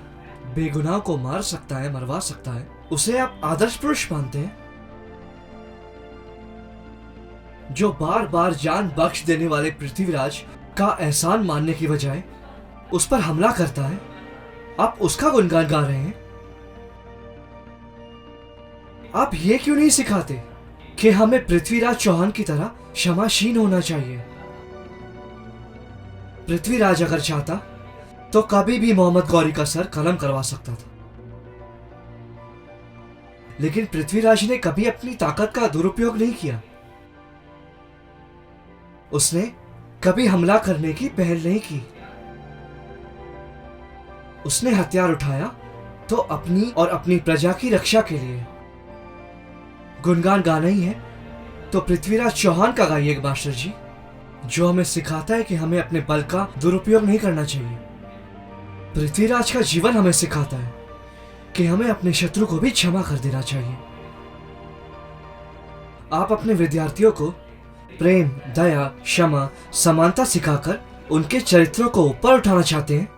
बेगुनाह को मार सकता है, मरवा सकता है, उसे आप आदर्श पुरुष मानते हैं? जो बार बार जान बख्श देने वाले पृथ्वीराज का एहसान मानने की बजाय उस पर हमला करता है, आप उसका गुणगान गा रहे हैं। आप ये क्यों नहीं सिखाते कि हमें पृथ्वीराज चौहान की तरह क्षमाशील होना चाहिए? पृथ्वीराज अगर चाहता तो कभी भी मोहम्मद गौरी का सर कलम करवा सकता था, लेकिन पृथ्वीराज ने कभी अपनी ताकत का दुरुपयोग नहीं किया। उसने कभी हमला करने की पहल नहीं की। उसने हथियार उठाया तो अपनी और अपनी प्रजा की रक्षा के लिए। गुणगान गाना ही है तो पृथ्वीराज चौहान का गाइए मास्टर जी, जो हमें सिखाता है कि हमें अपने बल का दुरुपयोग नहीं करना चाहिए। पृथ्वीराज का जीवन हमें सिखाता है कि हमें अपने शत्रु को भी क्षमा कर देना चाहिए। आप अपने विद्यार्थियों को प्रेम, दया, क्षमा, समानता सिखाकर उनके चरित्रों को ऊपर उठाना चाहते हैं,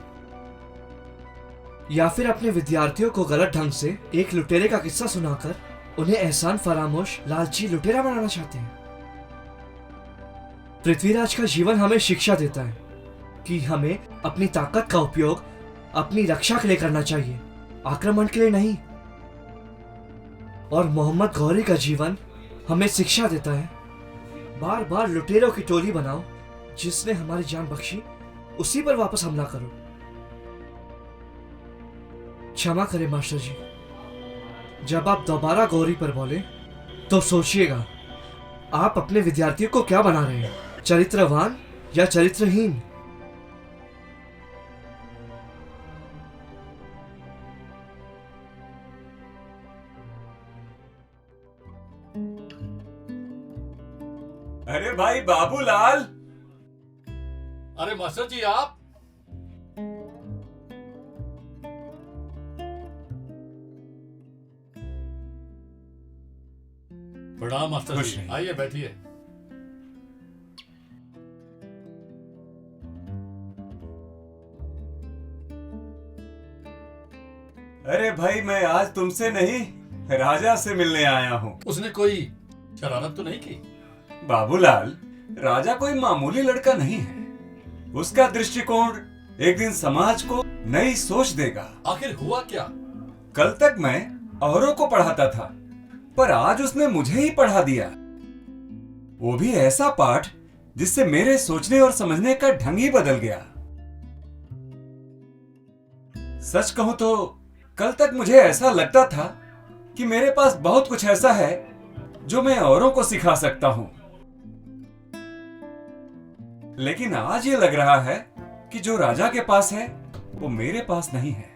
या फिर अपने विद्यार्थियों को गलत ढंग से एक लुटेरे का किस्सा सुनाकर उन्हें एहसान फरामोश लालची लुटेरा बनाना चाहते हैं? पृथ्वीराज का जीवन हमें शिक्षा देता है कि हमें अपनी ताकत का उपयोग अपनी रक्षा के लिए करना चाहिए, आक्रमण के लिए नहीं। और मोहम्मद गौरी का जीवन हमें शिक्षा देता है, बार बार लुटेरों की टोली बनाओ, जिसने हमारी जान बख्शी उसी पर वापस हमला करो। क्षमा करें मास्टर जी, जब आप दोबारा गौरी पर बोले तो सोचिएगा आप अपने विद्यार्थियों को क्या बना रहे हैं, चरित्रवान या चरित्रहीन? अरे भाई बाबूलाल। अरे मास्टर जी आप? प्रणाम मास्टर खुश जी, रहिए। आइए बैठिए। अरे भाई मैं आज तुमसे नहीं राजा से मिलने आया हूँ। उसने कोई शरारत तो नहीं की? बाबूलाल, राजा कोई मामूली लड़का नहीं है। उसका दृष्टिकोण एक दिन समाज को नई सोच देगा। आखिर हुआ क्या? कल तक मैं औरों को पढ़ाता था, पर आज उसने मुझे ही पढ़ा दिया। वो भी ऐसा पाठ जिससे मेरे सोचने और समझने का ढंग ही बदल गया। सच कहूं तो कल तक मुझे ऐसा लगता था कि मेरे पास बहुत कुछ ऐसा है जो मैं औरों को सिखा सकता हूं, लेकिन आज ये लग रहा है कि जो राजा के पास है वो मेरे पास नहीं है।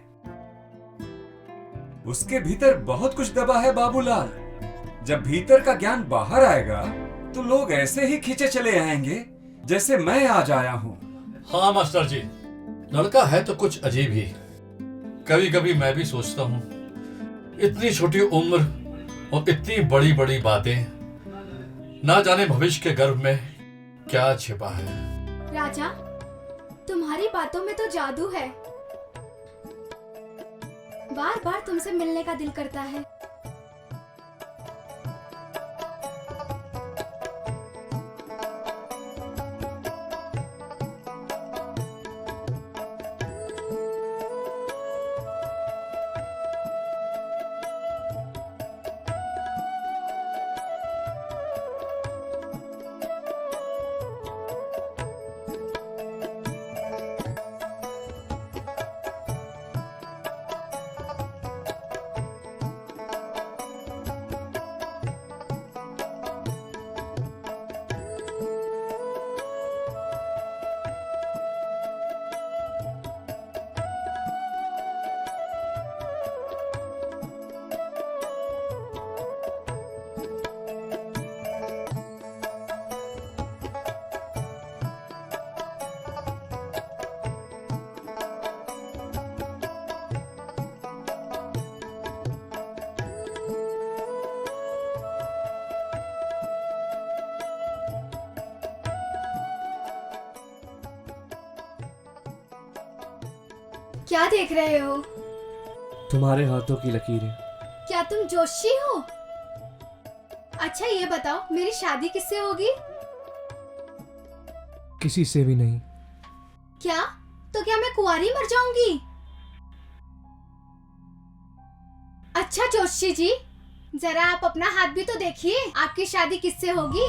उसके भीतर बहुत कुछ दबा है बाबूलाल। जब भीतर का ज्ञान बाहर आएगा तो लोग ऐसे ही खींचे चले आएंगे जैसे मैं आज आया हूं। हाँ मास्टर जी, लड़का है तो कुछ अजीब ही। कभी कभी मैं भी सोचता हूँ, इतनी छोटी उम्र और इतनी बड़ी बड़ी बातें, ना जाने भविष्य के गर्भ में क्या छिपा है। राजा, तुम्हारी बातों में तो जादू है। बार बार तुमसे मिलने का दिल करता है। क्या देख रहे हो? तुम्हारे हाथों की लकीरें। क्या तुम जोशी हो? अच्छा ये बताओ, मेरी शादी किससे होगी? किसी से भी नहीं। क्या? तो क्या मैं कुंवारी मर जाऊंगी? अच्छा जोशी जी, जरा आप अपना हाथ भी तो देखिए, आपकी शादी किससे होगी?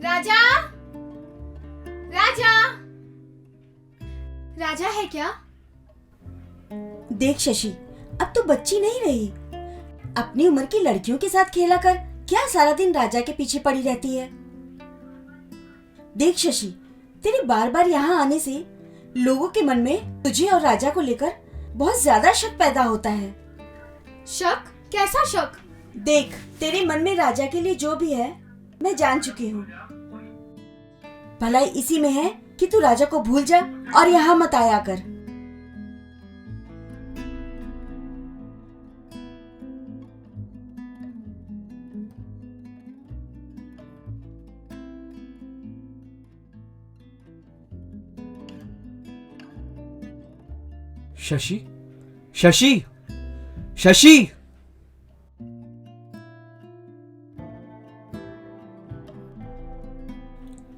राजा, राजा, राजा है क्या? देख शशि, अब तो बच्ची नहीं रही। अपनी उम्र की लड़कियों के साथ खेला कर, क्या सारा दिन राजा के पीछे पड़ी रहती है। देख शशि, तेरे बार बार यहाँ आने से लोगों के मन में तुझे और राजा को लेकर बहुत ज्यादा शक पैदा होता है। शक? कैसा शक? देख, तेरे मन में राजा के लिए जो भी है मैं जान चुकी हूँ। भलाई इसी में है कि तू राजा को भूल जा और यहाँ मत आया कर। शशि, शशि, शशि!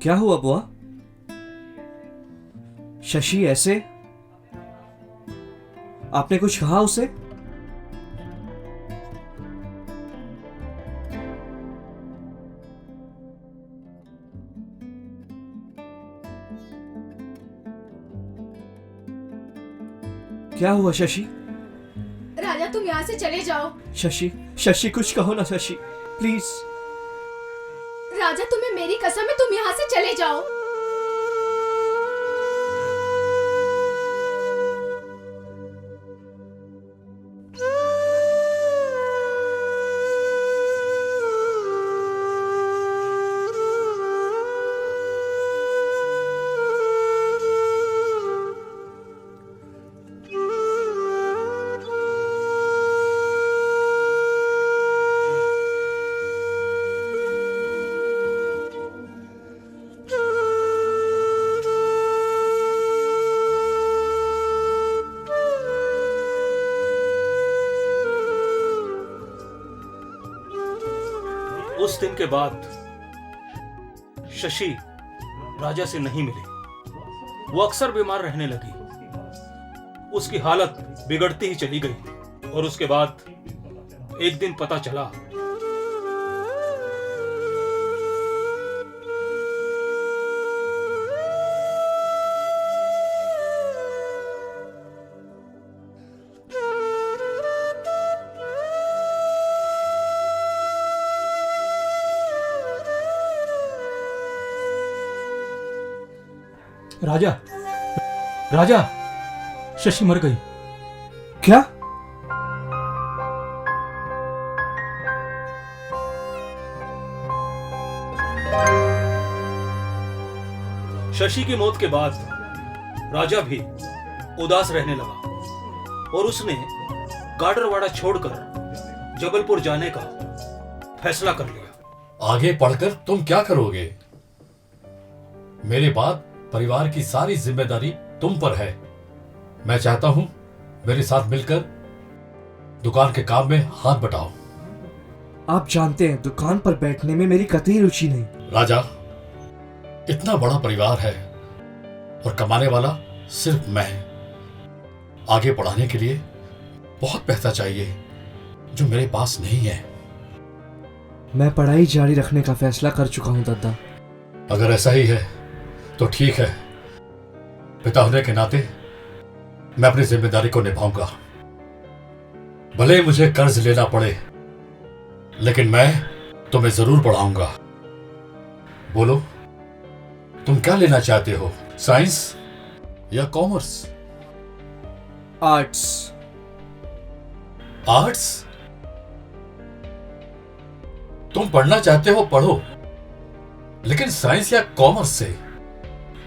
क्या हुआ बुआ? शशि ऐसे? आपने कुछ कहा उसे? क्या हुआ शशि? राजा तुम यहाँ से चले जाओ। शशि, शशि कुछ कहो ना शशि, प्लीज। राजा तुम्हें मेरी कसम है, तुम यहाँ से चले जाओ। उस दिन के बाद शशि राजा से नहीं मिली। वो अक्सर बीमार रहने लगी। उसकी हालत बिगड़ती ही चली गई और उसके बाद एक दिन पता चला राजा, राजा, शशि मर गई। क्या? शशि की मौत के बाद राजा भी उदास रहने लगा और उसने गाडरवाड़ा छोड़कर जबलपुर जाने का फैसला कर लिया। आगे पढ़कर तुम क्या करोगे? मेरे बाद परिवार की सारी जिम्मेदारी तुम पर है। मैं चाहता हूं मेरे साथ मिलकर दुकान के काम में हाथ बटाओ। आप जानते हैं दुकान पर बैठने में मेरी कतई रुचि नहीं। राजा, इतना बड़ा परिवार है और कमाने वाला सिर्फ मैं। आगे बढ़ाने के लिए बहुत पैसा चाहिए जो मेरे पास नहीं है। मैं पढ़ाई जारी रखने का फैसला कर चुका हूं दादा। अगर ऐसा ही है तो ठीक है। पिता होने के नाते मैं अपनी जिम्मेदारी को निभाऊंगा। भले ही मुझे कर्ज लेना पड़े, लेकिन मैं तुम्हें जरूर पढ़ाऊंगा। बोलो, तुम क्या लेना चाहते हो? साइंस या कॉमर्स? आर्ट्स। आर्ट्स? तुम पढ़ना चाहते हो, पढ़ो, लेकिन साइंस या कॉमर्स से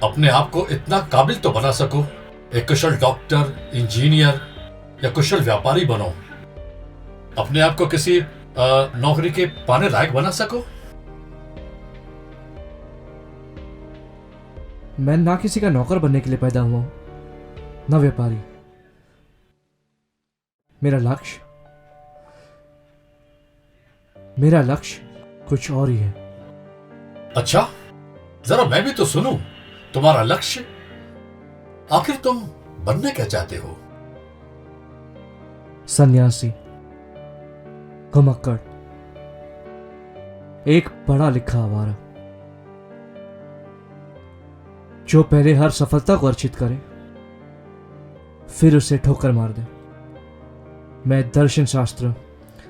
अपने आप को इतना काबिल तो बना सको, एक कुशल डॉक्टर, इंजीनियर या कुशल व्यापारी बनो। अपने आप को किसी नौकरी के पाने लायक बना सको। मैं ना किसी का नौकर बनने के लिए पैदा हुआ हूं, ना व्यापारी। मेरा लक्ष्य कुछ और ही है। अच्छा, जरा मैं भी तो सुनूं तुम्हारा लक्ष्य। आखिर तुम बनना क्या चाहते हो? सन्यासी, घुमक्कड़, एक पढ़ा लिखा आवारा जो पहले हर सफलता को अर्चित करे फिर उसे ठोकर मार दे। मैं दर्शन शास्त्र,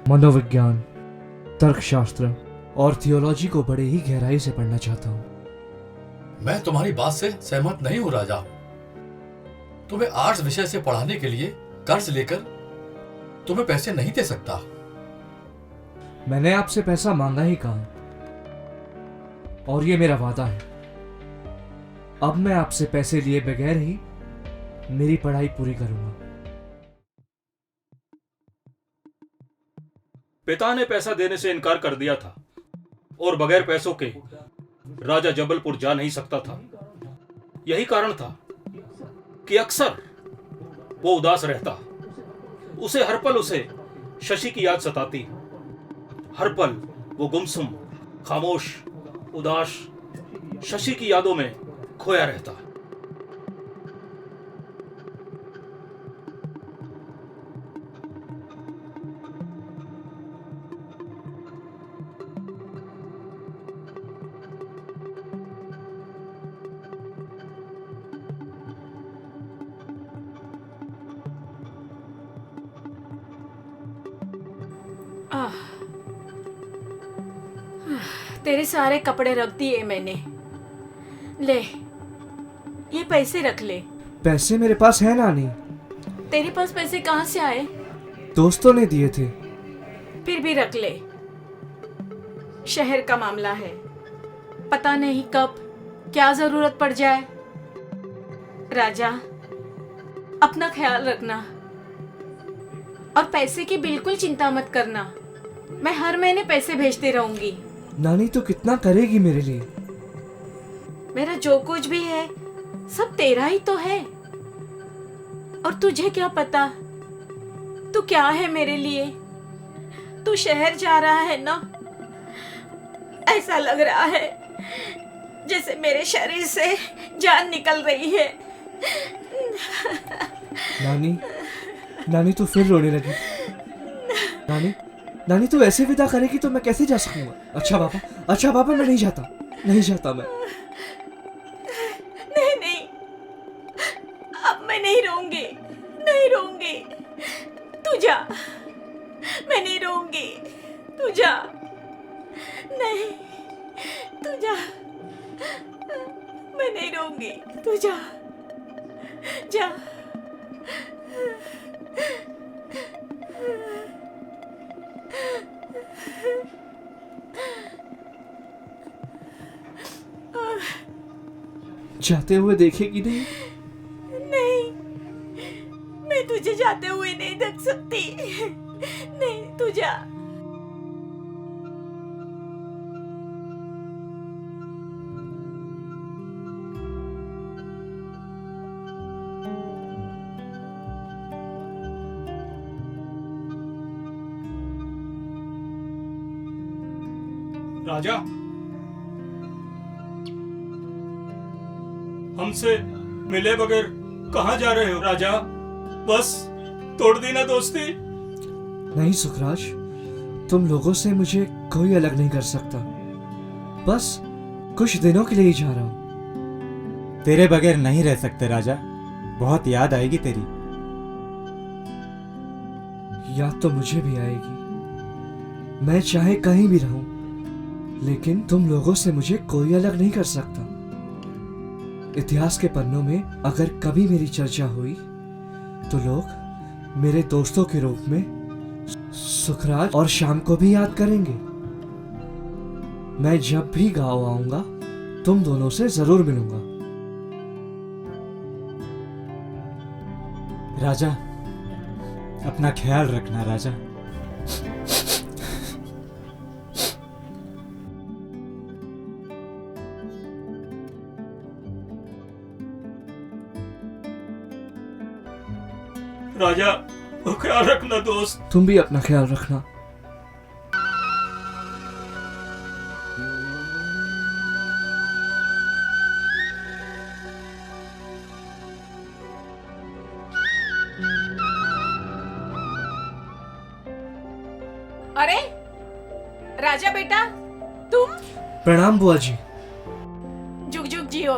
मनोविज्ञान, तर्कशास्त्र और थियोलॉजी को बड़े ही गहराई से पढ़ना चाहता हूं। मैं तुम्हारी बात से सहमत नहीं हूं राजा। तुम्हें आर्ट्स विषय से पढ़ाने के लिए कर्ज लेकर तुम्हें पैसे नहीं दे सकता। मैंने आपसे पैसा मांगा ही कहा, और ये मेरा वादा है। अब मैं आपसे पैसे लिए बगैर ही मेरी पढ़ाई पूरी करूंगा। पिता ने पैसा देने से इनकार कर दिया था और बगैर पैसों के राजा जबलपुर जा नहीं सकता था। यही कारण था कि अक्सर वो उदास रहता। उसे हर पल शशि की याद सताती। हर पल वो गुमसुम, खामोश, उदास शशि की यादों में खोया रहता। तेरे सारे कपड़े रख दिए मैंने। ले, ये पैसे रख ले। पैसे मेरे पास है नानी। तेरे पास पैसे कहाँ से आए? दोस्तों ने दिए थे। फिर भी रख ले। शहर का मामला है, पता नहीं कब क्या जरूरत पड़ जाए। राजा, अपना ख्याल रखना और पैसे की बिल्कुल चिंता मत करना। मैं हर महीने पैसे भेजती रहूंगी। नानी तो कितना करेगी मेरे लिए? मेरा जो कुछ भी है सब तेरा ही तो है। और तुझे क्या पता तू क्या है मेरे लिए? तू शहर जा रहा है ना? ऐसा लग रहा है जैसे मेरे शरीर से जान निकल रही है। नानी तू फिर रोने लगी। नानी तू ऐसे विदा करेगी तो मैं कैसे जा सकूंगा? अच्छा पापा मैं नहीं जाता मैं। नहीं, अब मैं नहीं रोऊंगी। तू जा, मैं नहीं रोऊंगी। तू जा, नहीं, तू जा, मैं नहीं रोऊंगी। तू जा। जाते हुए देखेगी नहीं? नहीं, मैं तुझे जाते हुए नहीं देख सकती। नहीं, तू जा। राजा, हमसे मिले बगैर कहां जा रहे हो राजा? बस तोड़ दी ना दोस्ती। नहीं सुखराज, तुम लोगों से मुझे कोई अलग नहीं कर सकता। बस कुछ दिनों के लिए ही जा रहा हूं। तेरे बगैर नहीं रह सकते राजा, बहुत याद आएगी तेरी। याद तो मुझे भी आएगी, मैं चाहे कहीं भी रहूं, लेकिन तुम लोगों से मुझे कोई अलग नहीं कर सकता। इतिहास के पन्नों में अगर कभी मेरी चर्चा हुई तो लोग मेरे दोस्तों के रूप में सुखराज और श्याम को भी याद करेंगे। मैं जब भी गांव आऊंगा तुम दोनों से जरूर मिलूंगा। राजा, अपना ख्याल रखना राजा। राजा, वो ख्याल रखना दोस्त। तुम भी अपना ख्याल रखना। अरे राजा बेटा, तुम? प्रणाम बुआ जी। जुग जुग जियो।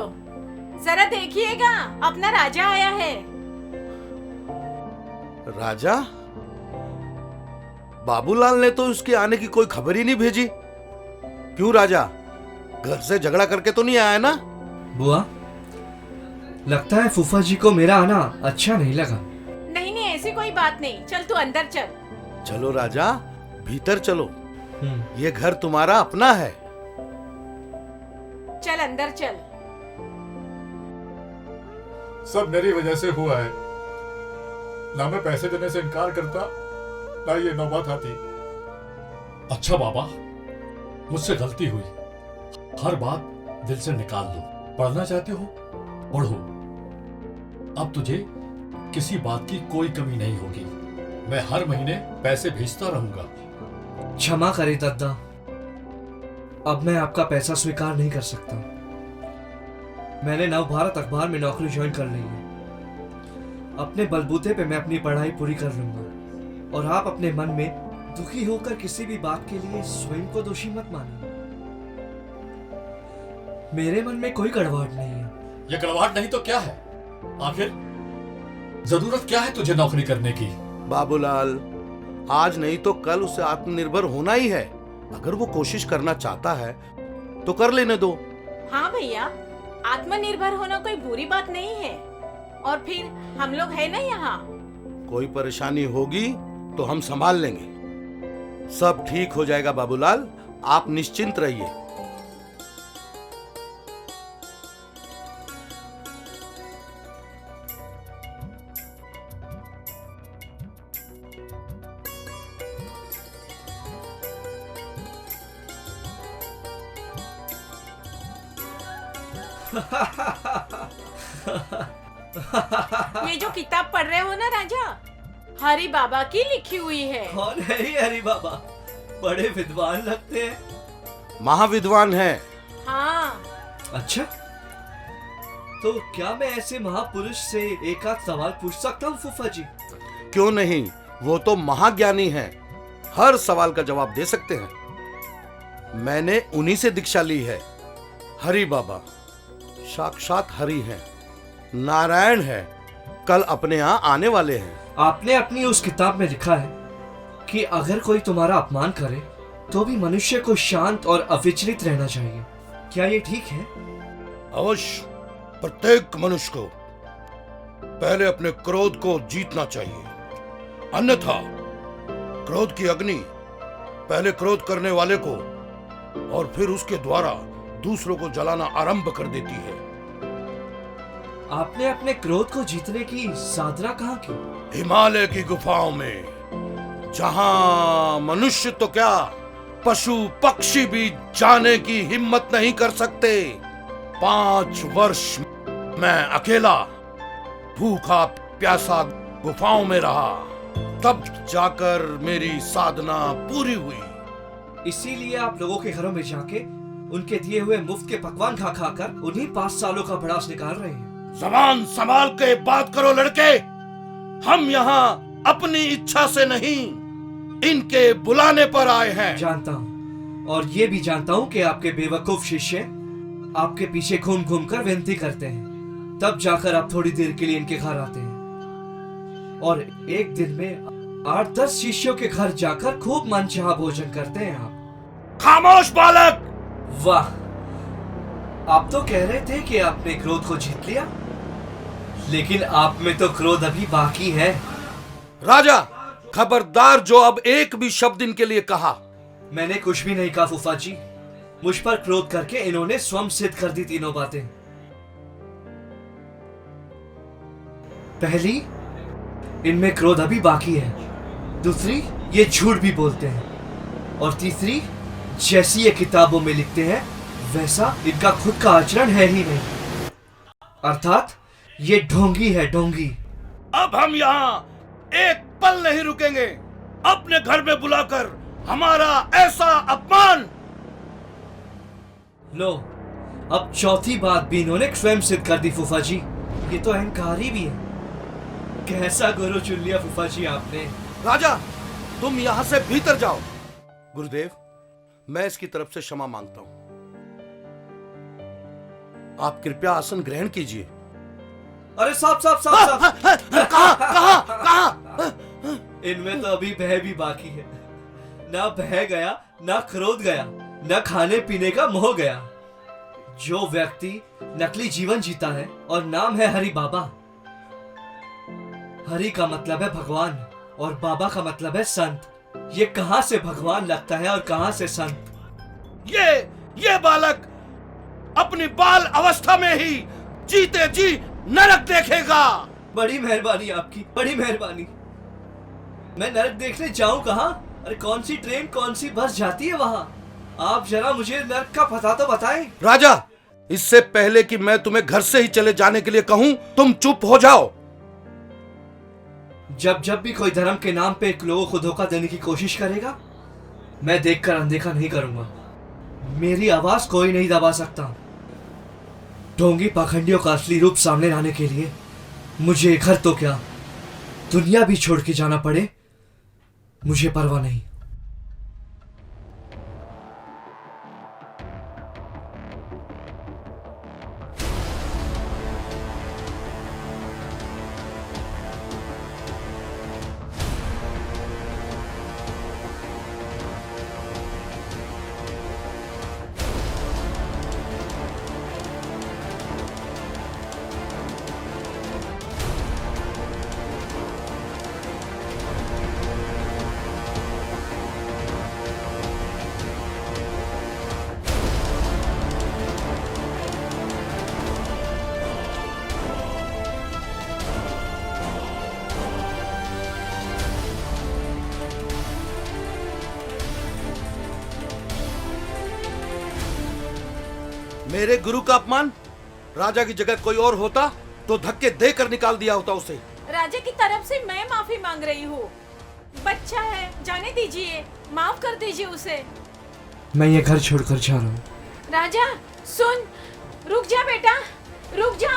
जरा देखिएगा, अपना राजा आया है। राजा? बाबूलाल ने तो उसके आने की कोई खबर ही नहीं भेजी। क्यों राजा, घर से झगड़ा करके तो नहीं आया ना? बुआ, लगता है फूफा जी को मेरा आना अच्छा नहीं लगा। नहीं नहीं, ऐसी कोई बात नहीं। चल तू अंदर चल। चलो राजा, भीतर चलो। ये घर तुम्हारा अपना है। चल अंदर चल। सब मेरी वजह से हुआ है। ना मैं पैसे देने से इनकार करता, ना ये नौबत आती। अच्छा बाबा, मुझसे गलती हुई। हर बात दिल से निकाल दो। पढ़ना चाहते हो पढ़ो। अब तुझे किसी बात की कोई कमी नहीं होगी। मैं हर महीने पैसे भेजता रहूंगा। क्षमा करें दादा, अब मैं आपका पैसा स्वीकार नहीं कर सकता। मैंने नवभारत अखबार में नौकरी ज्वाइन कर ली है। अपने बलबूते पे मैं अपनी पढ़ाई पूरी कर लूंगा। और आप अपने मन में दुखी होकर किसी भी बात के लिए स्वयं को दोषी मत मानो। मेरे मन में कोई कड़वाहट नहीं है। ये कड़वाहट नहीं तो क्या है? आखिर जरूरत क्या है तुझे नौकरी करने की? बाबूलाल, आज नहीं तो कल उसे आत्मनिर्भर होना ही है। अगर वो कोशिश करना चाहता है तो कर लेने दो। हाँ भैया, आत्मनिर्भर होना कोई बुरी बात नहीं है। और फिर हम लोग है ना यहाँ। कोई परेशानी होगी तो हम संभाल लेंगे। सब ठीक हो जाएगा बाबूलाल, आप निश्चिंत रहिए। ये जो किताब पढ़ रहे हो ना राजा, हरि बाबा की लिखी हुई है। कौन है ये हरि बाबा? बड़े विद्वान लगते हैं। महाविद्वान है। हाँ। अच्छा, तो क्या मैं ऐसे महापुरुष से एक आध सवाल पूछ सकता हूँ फूफा जी? क्यों नहीं, वो तो महाज्ञानी हैं। हर सवाल का जवाब दे सकते हैं। मैंने उन्हीं से दीक्षा ली है। हरि बाबा साक्षात हरि हैं, नारायण है, कल अपने यहाँ आने वाले हैं। आपने अपनी उस किताब में लिखा है कि अगर कोई तुम्हारा अपमान करे तो भी मनुष्य को शांत और अविचलित रहना चाहिए। क्या ये ठीक है? अवश्य, प्रत्येक मनुष्य को पहले अपने क्रोध को जीतना चाहिए, अन्यथा क्रोध की अग्नि पहले क्रोध करने वाले को और फिर उसके द्वारा दूसरों को जलाना आरंभ कर देती है। आपने अपने क्रोध को जीतने की साधना कहाँ की? हिमालय की गुफाओं में, जहां मनुष्य तो क्या पशु पक्षी भी जाने की हिम्मत नहीं कर सकते। 5 वर्ष मैं अकेला भूखा प्यासा गुफाओं में रहा, तब जाकर मेरी साधना पूरी हुई। इसीलिए आप लोगों के घरों में जाके उनके दिए हुए मुफ्त के पकवान खा खाकर उन्हीं 5 सालों का भड़ास निकाल रहे हैं। जबान संभाल के बात करो लड़के। हम यहाँ अपनी इच्छा से नहीं, इनके बुलाने पर आए हैं। जानता हूँ, और ये भी जानता हूँ कि आपके बेवकूफ शिष्य आपके पीछे घूम घूम कर विनती करते हैं, तब जाकर आप थोड़ी देर के लिए इनके घर आते हैं और एक दिन में 8-10 शिष्यों के घर जाकर खूब मनचाहा भोजन करते हैं आप। खामोश बालक! वाह, आप तो कह रहे थे कि आपने क्रोध को जीत लिया, लेकिन आप में तो क्रोध अभी बाकी है। राजा, खबरदार जो अब एक भी शब्द इनके लिए कहा। मैंने कुछ भी नहीं कहा फूफा जी। मुझ पर क्रोध करके इन्होंने स्वयं सिद्ध कर दी तीनों बातें। पहली, इनमें क्रोध अभी बाकी है। दूसरी, ये झूठ भी बोलते हैं। और तीसरी, जैसी ये किताबों में लिखते हैं वैसा इनका खुद का आचरण है ही नहीं, अर्थात ये ढोंगी है, ढोंगी। अब हम यहाँ एक पल नहीं रुकेंगे अपने घर में बुलाकर हमारा ऐसा अपमान। लो, अब चौथी बात भी इन्होंने स्वयं सिद्ध कर दी फूफा जी। ये तो अहंकारी भी है। कैसा गुरु चुन लिया फूफा जी आपने। राजा, तुम यहां से भीतर जाओ। गुरुदेव, मैं इसकी तरफ से क्षमा मांगता हूं। आप कृपया आसन ग्रहण कीजिए। अरे साहब साहब साहब साहब, कहां? इनमें तो अभी भय भी बाकी है। ना भय गया, ना क्रोध गया, ना खाने पीने का मोह गया। जो व्यक्ति नकली जीवन जीता है और नाम है हरि बाबा। हरि का मतलब है भगवान और बाबा का मतलब है संत। ये कहां से भगवान लगता है और कहां से संत? ये बालक अपनी बाल अवस्था में ही जीते जी नरक देखेगा। बड़ी मेहरबानी आपकी, बड़ी मेहरबानी। मैं नरक देखने जाऊं कहां? अरे कौन सी ट्रेन, कौन सी बस जाती है वहां? आप जरा मुझे नरक का पता तो बताएं। राजा, इससे पहले कि मैं तुम्हें घर से ही चले जाने के लिए कहूं, तुम चुप हो जाओ। जब भी कोई धर्म के नाम पे लोगों को धोखा देने की कोशिश करेगा, मैं देखकर अनदेखा नहीं करूंगा। मेरी आवाज कोई नहीं दबा सकता। ढोंगी पाखंडियों का असली रूप सामने लाने के लिए मुझे घर तो क्या, दुनिया भी छोड़ के जाना पड़े, मुझे परवाह नहीं। मेरे गुरु का अपमान। राजा की जगह कोई और होता तो धक्के देकर निकाल दिया होता उसे। राजा की तरफ से मैं माफी मांग रही हूँ। बच्चा है, जाने दीजिए, माफ कर दीजिए उसे। मैं ये घर छोड़कर जा रहा हूँ। राजा सुन, रुक जा बेटा, रुक जा।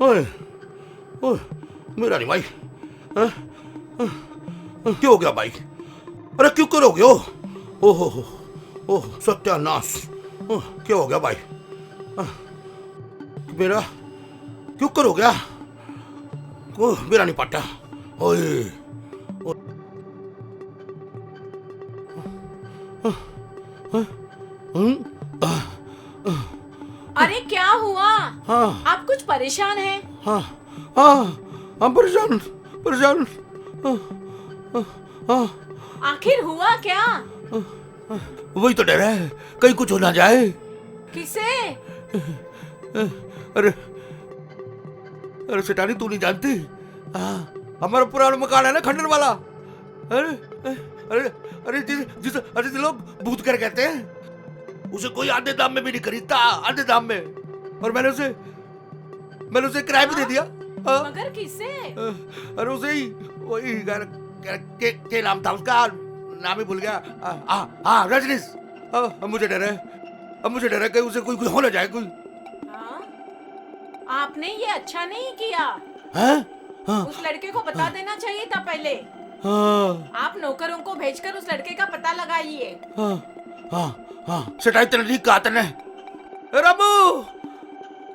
ओए, ओए, मेरा नहीं भाई। क्यों हो गया भाई? अरे क्यों करोगे? ओह सत्यानाश। क्या हो गया भाई? मेरा क्यों करोगे? मेरा नहीं पटा। ओए, अरे क्या हुआ? हाँ, आप कुछ परेशान हैं? हाँ, हम परेशान। आखिर हुआ क्या? वही तो डर है, कहीं कुछ हो ना जाए। किसे? अरे सेठानी, तू नहीं जानती? हमारा पुराना मकान है ना, खंडर वाला। अरे जिसे लोग भूत कर कहते हैं, उसे कोई आधे दाम में भी नहीं खरीदता, आधे दाम में। और मैंने उसे किराए पे दे दिया। मगर किसे? अरे उसे ही, वही के नाम था उसका, नाम ही भूल गया। रजनीश। अब मुझे डर है कहीं उसे कोई हो ना जाए कोई। आपने ये अच्छा नहीं किया। उस लड़के को बता देना चाहिए था पहले। आप नौकरों को भेजकर उस लड़के का पता लगाइए। सेठाई तेरे ठीक कहा तने। रामू,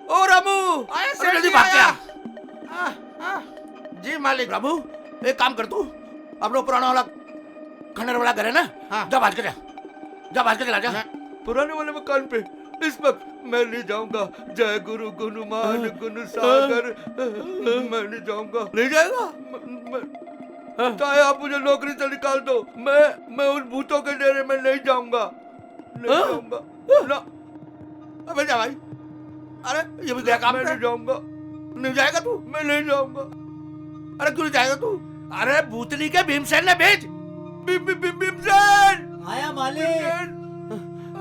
ओ रामू, जल्दी भाग गया। जी मालिक। रामू, एक काम कर, तू अपना पुराना वाला खंडर वाला घर है ना, जा भाग के चला जा। पुराने वाले मकान पे इस वक्त मैं नहीं जाऊंगा। जय गुरु गुणमान गुण सागर। मैं नहीं जाऊंगा। नहीं जाएगा? चाहे आप मुझे नौकरी से निकाल दो, मैं उन भूतों के डेरे में नहीं जाऊंगा। ना। अबे जा भाई। अरे ये भी गया काम। मैं नहीं जाऊंगा। नहीं जाएगा तू? मैं नहीं जाऊंगा। अरे क्यों नहीं जाएगा तू? अरे भूतनी के भीमसेन ने भेज। भीमसेन आया मालिक।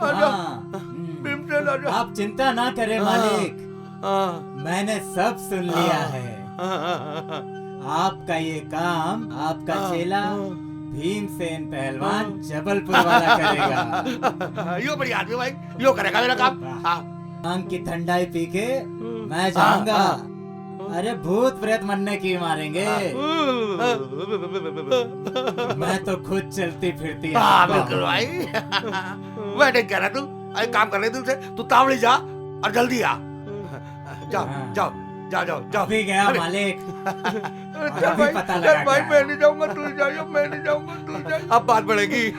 आजा। भीमसेन आप चिंता ना करें मालिक, मैंने सब सुन लिया है। आपका ये काम आपका चेला भीमसेन पहलवान जबलपुर वाला करेगा। यो बड़ी आदमी भाई, यो करेगा मेरा काम। आंख की ठंडाई पी के मैं जाऊंगा। अरे भूत प्रेत मरने की मारेंगे, मैं तो खुद चलती फिरती। बिल्कुल भाई। मैं नहीं कह रहा, तू अरे काम कर रहे तुमसे, तू तावड़ी जा और जल्दी आ। जाओ जाओ जाओ जाओ जाओ। अभी गया मालिक। भाई, पता लगा भाई मैं नहीं जाऊंगा, तू जाइयो, मैं नहीं जाऊंगा, तू जाइयो। अब बात बढ़ेगी।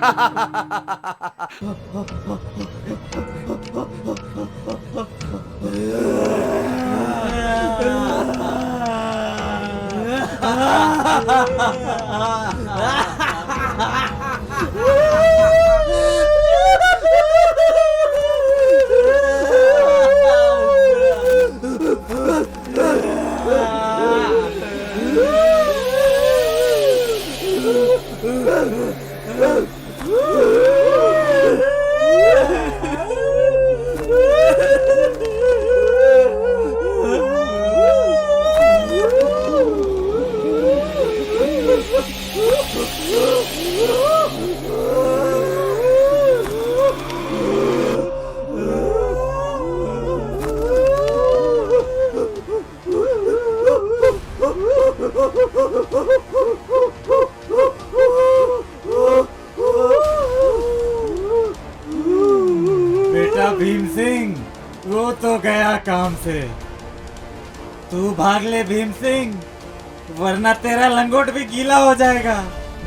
बेटा भीम सिंह, वो तो गया काम से। तू भाग ले भीम सिंह, वरना तेरा लंगोट भी गीला हो जाएगा।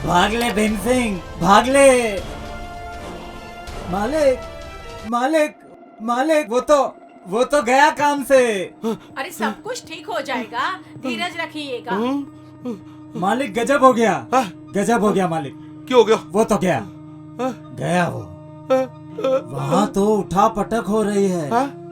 भाग ले भीम सिंह, भाग ले। मालिक मालिक मालिक, वो तो गया काम से। अरे सब कुछ ठीक हो जाएगा, धीरज रखिएगा। मालिक गजब हो गया, गजब हो गया मालिक। क्यों हो गया? वो तो गया गया वो। वहाँ तो उठा पटक हो रही है।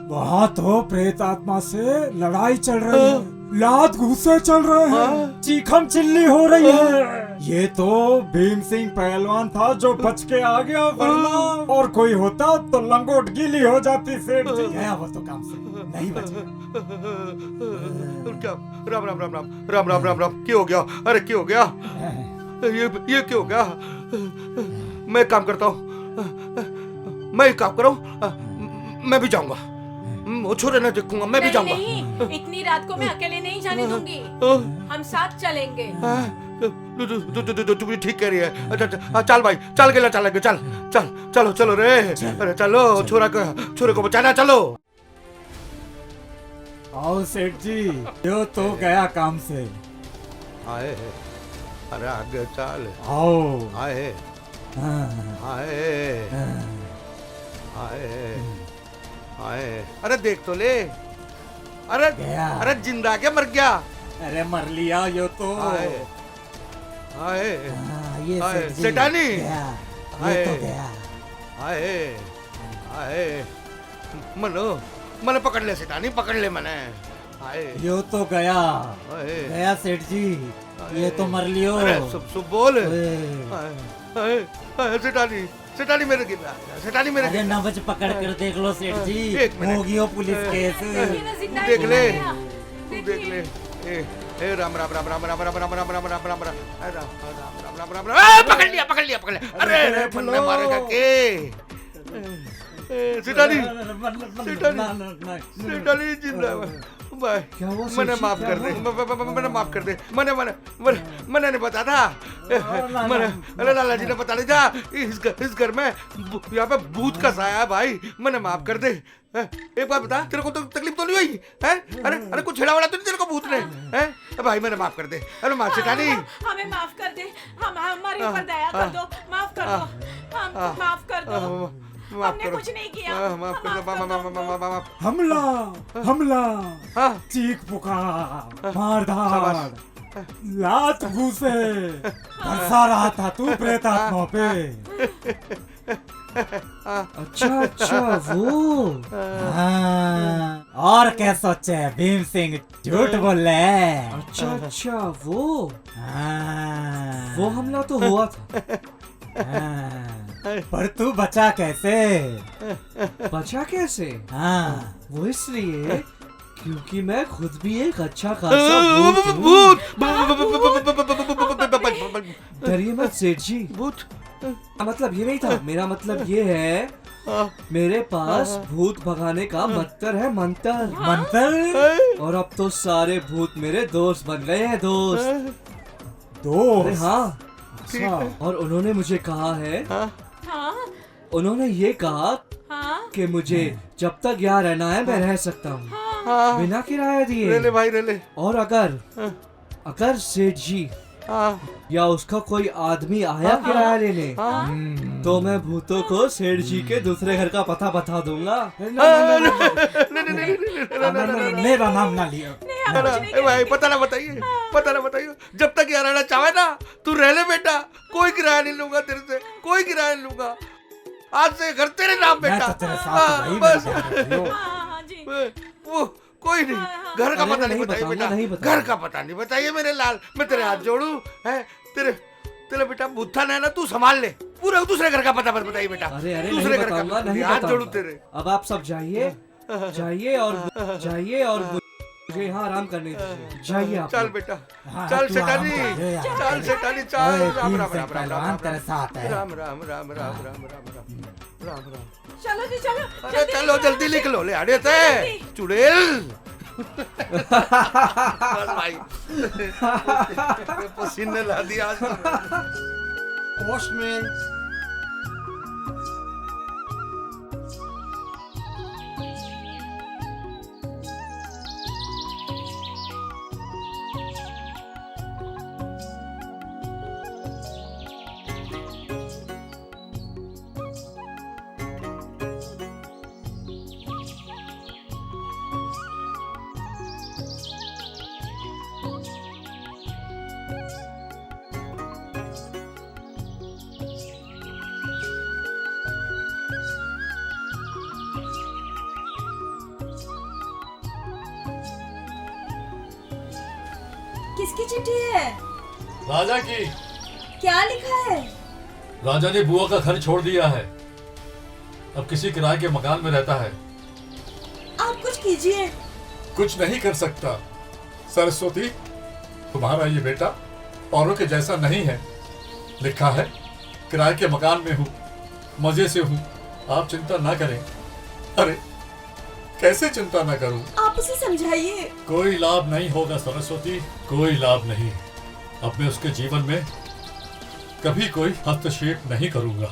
वहाँ तो प्रेत आत्मा से लड़ाई चल रही है, लात घूसे चल रहे हैं, चीखम चिल्ली हो रही है। ये तो भीम सिंह पहलवान था जो बच के आ गया, वरना और कोई होता तो लंगोट गीली हो जाती। सेठ जी गया वो तो काम से, नहीं बचा। क्या? राम राम राम राम राम राम राम राम। क्यों हो गया? अरे क्यों हो गया? ये क्यों हो गया? मैं काम करता हूँ, मैं काम करूँ, मैं भी जाऊंगा। वो छोरे न देखूंगा, मैं भी जाऊंगा। नहीं, इतनी रात को मैं अकेले नहीं जाने दूंगी। हम साथ चलेंगे। तू ठीक कह रही है। अच्छा चल भाई, चल गेला, चलेंगे, चल चल चलो चलो रे। अरे चलो, छोरे को बचाना, चलो। आओ सेठ जी, यो तो गया काम से। आए, अरे आगे चल। आओ। आए आए आए आए। अरे देख तो ले। अरे गया। अरे जिंदा क्या मर गया? अरे मर लिया यो तो। आए आए ये आए सेठ जी सेठानी। गया, आए ये तो गया। आए आए मने पकड़ ले सेठानी, पकड़ ले मने। आए यो तो गया गया सेठ जी, ये तो मर लियो। अरे सब बोल। आए आए सेठानी, सेठानी मेरे गिर रहा है, सेठानी मेरे। अरे नवज पकड़ कर देख लो सेठ जी, एक मिनट। होगी वो पुलिस केस। देख ले, देख ले। ए राम राम राम राम राम राम राम राम राम राम राम राम राम राम राम। पकड़ लिया पकड़ लिया पकड़ लिया। अरे मन्ने मारेगा के? सेठानी सेठानी जिंदा भाई, मैंने माफ कर दे, मैंने माफ कर दे। मैंने नहीं बता था। अरे लाला जी ने बता दिया इस घर में यहाँ पे भूत का साया है भाई, मैंने माफ कर दे। एक बात बता, तेरे को तो तकलीफ तो नहीं हुई है? अरे कुछ छेड़ा वाला तो नहीं तेरे को भूत ने? हैं भाई, मैंने माफ कर दे। अरे माफ सेठानी, हमें माफ कर दे, हम हमारे ऊपर दया कर दो, माफ कर दो, हम माफ कर दो। हमने कुछ नहीं किया, माफ कर दो। हमला हमला, चीख पुकार, मारधाड़, लात घूसे, बरसा रहा था तू प्रेत आत्मा पे। अच्छा वो। और क्या सोचे भीम सिंह, झूठ बोल रहे? अच्छा वो हमला तो हुआ था। पर तू बचा कैसे? बचा कैसे? हाँ, वो इसलिए क्योंकि मैं खुद भी एक अच्छा खासा भूत हूँ। डरिए मत सेठ जी। भूत मतलब ये नहीं था, मेरा मतलब ये है मेरे पास भूत भगाने का मंत्र है, मंत्र। मंत्र? और अब तो सारे भूत मेरे दोस्त बन गए हैं, दोस्त। दोस्त? अरे हाँ। अच्छा। और उन्होंने मुझे कहा है, हाँ उन्होंने ये कहा हाँ कि मुझे जब तक यहाँ रहना है मैं रह सकता हूँ, बिना किराया दिए। ले भाई ले। और अगर सेठ जी या उसका कोई आदमी आया किराया लेने, तो मैं भूतों को सेठ जी के दूसरे घर का पता बता दूंगा। मेरा नाम ना लियो। भाई पता ना बताइए, जब तक यहाँ रहना चाहे ना तू रह ले बेटा, कोई किराया नहीं लूंगा तेरे से, कोई किराया नहीं लूंगा। आज से घर तेरे नाम बेटा। बस वो कोई नहीं, घर का पता नहीं बताइए बेटा, घर का पता नहीं बताइए मेरे लाल, मैं तेरे हाथ जोड़ू है, तेरे बेटा बुद्धा है ना, तू संभाल ले, पूरा दूसरे घर का पता मत बताइए बेटा। अरे दूसरे घर का नहीं हाथ जोड़ू तेरे। अब आप सब जाइए और मुझे यहाँ आराम करने दीजिए। जाइए आप। चल बेटा, चल सेठानी, चल राम राम राम राम तेरे साथ है। राम राम राम राम राम राम राम राम राम। चलो जी चलो। अरे चलो जल्दी लिख लो, ले आड़े थे चुड़ैल। बस भाई पसीने ला दिया आज। पोस्टमैन। किसकी चिट्ठी है? राजा की। क्या लिखा है? राजा ने बुआ का घर छोड़ दिया है, अब किसी किराए के मकान में रहता है। आप कुछ कीजिए। कुछ नहीं कर सकता सरस्वती, तुम्हारा ये बेटा औरों के जैसा नहीं है। लिखा है किराए के मकान में हूँ, मजे से हूँ, आप चिंता ना करें। अरे कैसे चिंता ना करूं? आप उसे समझाइए। कोई लाभ नहीं होगा सरस्वती, कोई लाभ नहीं। अब मैं उसके जीवन में कभी कोई हस्तक्षेप नहीं करूंगा।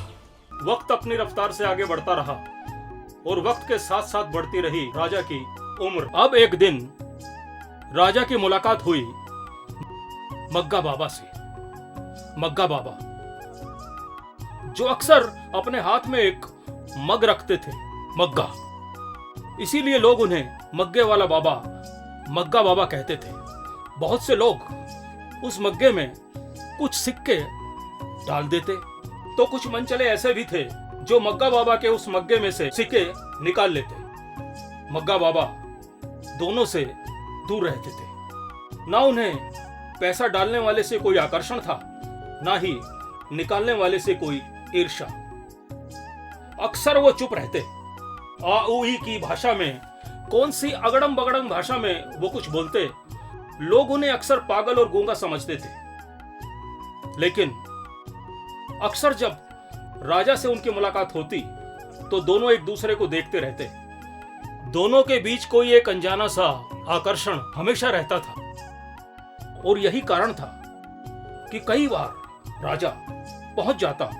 वक्त अपनी रफ्तार से आगे बढ़ता रहा और वक्त के साथ साथ बढ़ती रही राजा की उम्र। अब एक दिन राजा की मुलाकात हुई मग्गा बाबा से। मग्गा बाबा जो अक्सर अपने हाथ में एक मग रखते थे, मग्गा, इसीलिए लोग उन्हें मग्गे वाला बाबा, मग्गा बाबा कहते थे। बहुत से लोग उस मग्गे में कुछ सिक्के डाल देते, तो कुछ मनचले ऐसे भी थे जो मग्गा बाबा के उस मग्गे में से सिक्के निकाल लेते। मग्गा बाबा दोनों से दूर रहते थे। ना उन्हें पैसा डालने वाले से कोई आकर्षण था, ना ही निकालने वाले से कोई ईर्ष्या। अक्सर वो चुप रहते। आ ऊ ई की भाषा में, कौन सी अगड़म बगड़म भाषा में वो कुछ बोलते। लोग उन्हें अक्सर पागल और गूंगा समझते थे। लेकिन अक्सर जब राजा से उनकी मुलाकात होती तो दोनों एक दूसरे को देखते रहते। दोनों के बीच कोई एक अनजाना सा आकर्षण हमेशा रहता था। और यही कारण था कि कई बार राजा पहुंच जाता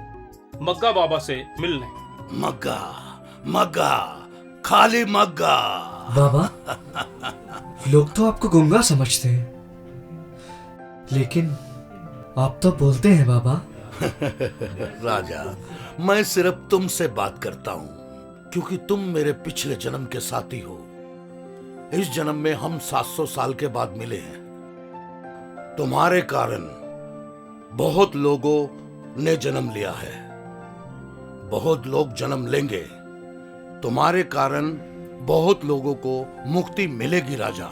मग्गा बाबा से मिलने। मग्गा, मग्गा, खाली मग्गा। बाबा, लोग तो आपको गूंगा समझते हैं, लेकिन आप तो बोलते हैं बाबा। राजा, मैं सिर्फ तुमसे बात करता हूं क्योंकि तुम मेरे पिछले जन्म के साथी हो। इस जन्म में हम 700 साल के बाद मिले हैं। तुम्हारे कारण बहुत लोगों ने जन्म लिया है, बहुत लोग जन्म लेंगे। तुम्हारे कारण बहुत लोगों को मुक्ति मिलेगी राजा।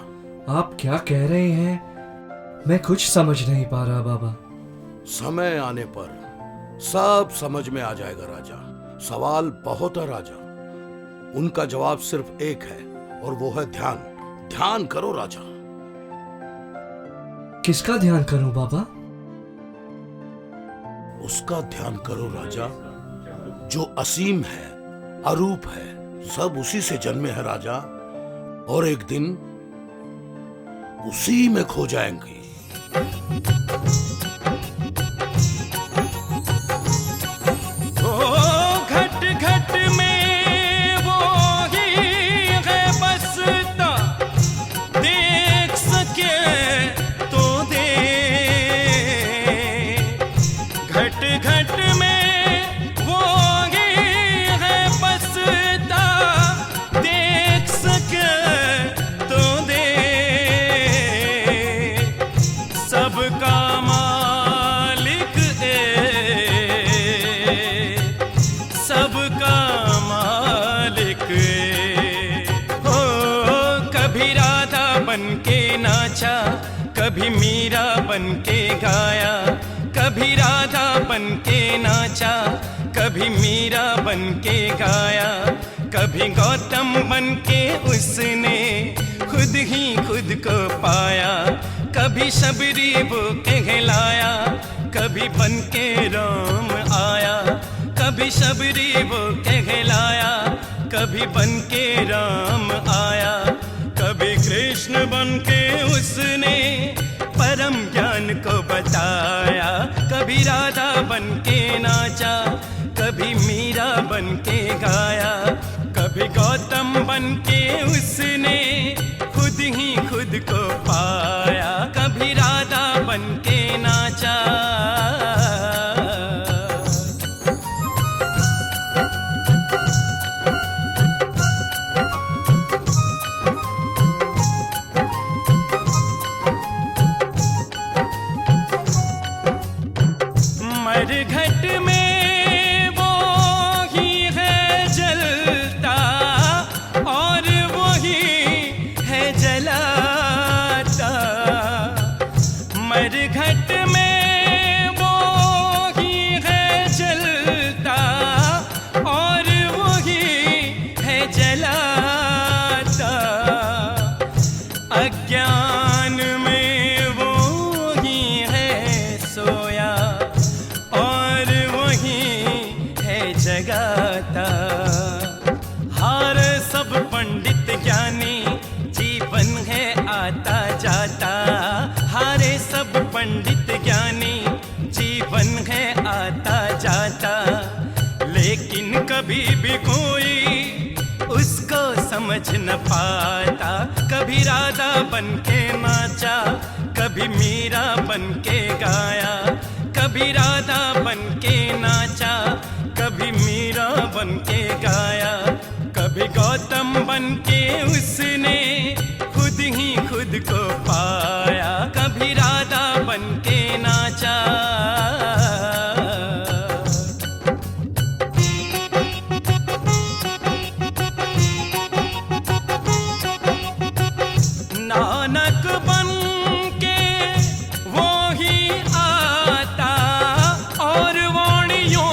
आप क्या कह रहे हैं? मैं कुछ समझ नहीं पा रहा बाबा। समय आने पर सब समझ में आ जाएगा राजा। सवाल बहुत है राजा, उनका जवाब सिर्फ एक है और वो है ध्यान। ध्यान करो राजा। किसका ध्यान करूं बाबा? उसका ध्यान करो राजा जो असीम है, अरूप है, सब उसी से जन्मे हैं राजा, और एक दिन उसी में खो जाएंगे। घट घट में वो ही है बसता, देख सके तो दे। घट घट में वो ही है बसता, देख सके तो दे। सबका मालिक सबका मालिक हो। कभी राधा बन के नाचा, कभी मीरा बन के गाया। कभी राधा बन के नाचा, कभी मीरा बन के गाया। कभी गौतम बन के उसने खुद ही खुद को पाया। कभी शबरी वो कहलाया, कभी बन के राम आया। कभी शबरी वो कहलाया, कभी बन के राम आया। कभी कृष्ण बन के उसने परम ज्ञान को बताया। कभी राधा बन के नाचा, कभी मीरा बन के गाया। कभी गौतम बन के उसने खुद ही खुद को पाया। कभी राधा बन के नाचा। मरघट में वो ही है जलता, और वो ही है जलाता। मरघट में वो ही है जलता, और वो ही है जलाता। अज्ञान में वो ही है सोया, और वही है जगाता। हार सब पंडित ज्ञानी, जीवन है आता जाता। हारे सब पंडित ज्ञानी, जीवन है आता जाता। लेकिन कभी भी कोई उसको समझ न पाता। कभी राधा बन के नाचा, कभी मीरा बन के गाया। कभी राधा बन के नाचा, कभी मीरा बन के गाया। कभी गौतम बन के उसने खुद ही खुद को पाया। कभी राधा बन के नाचा। नानक बन के वो ही आता, और वाणियों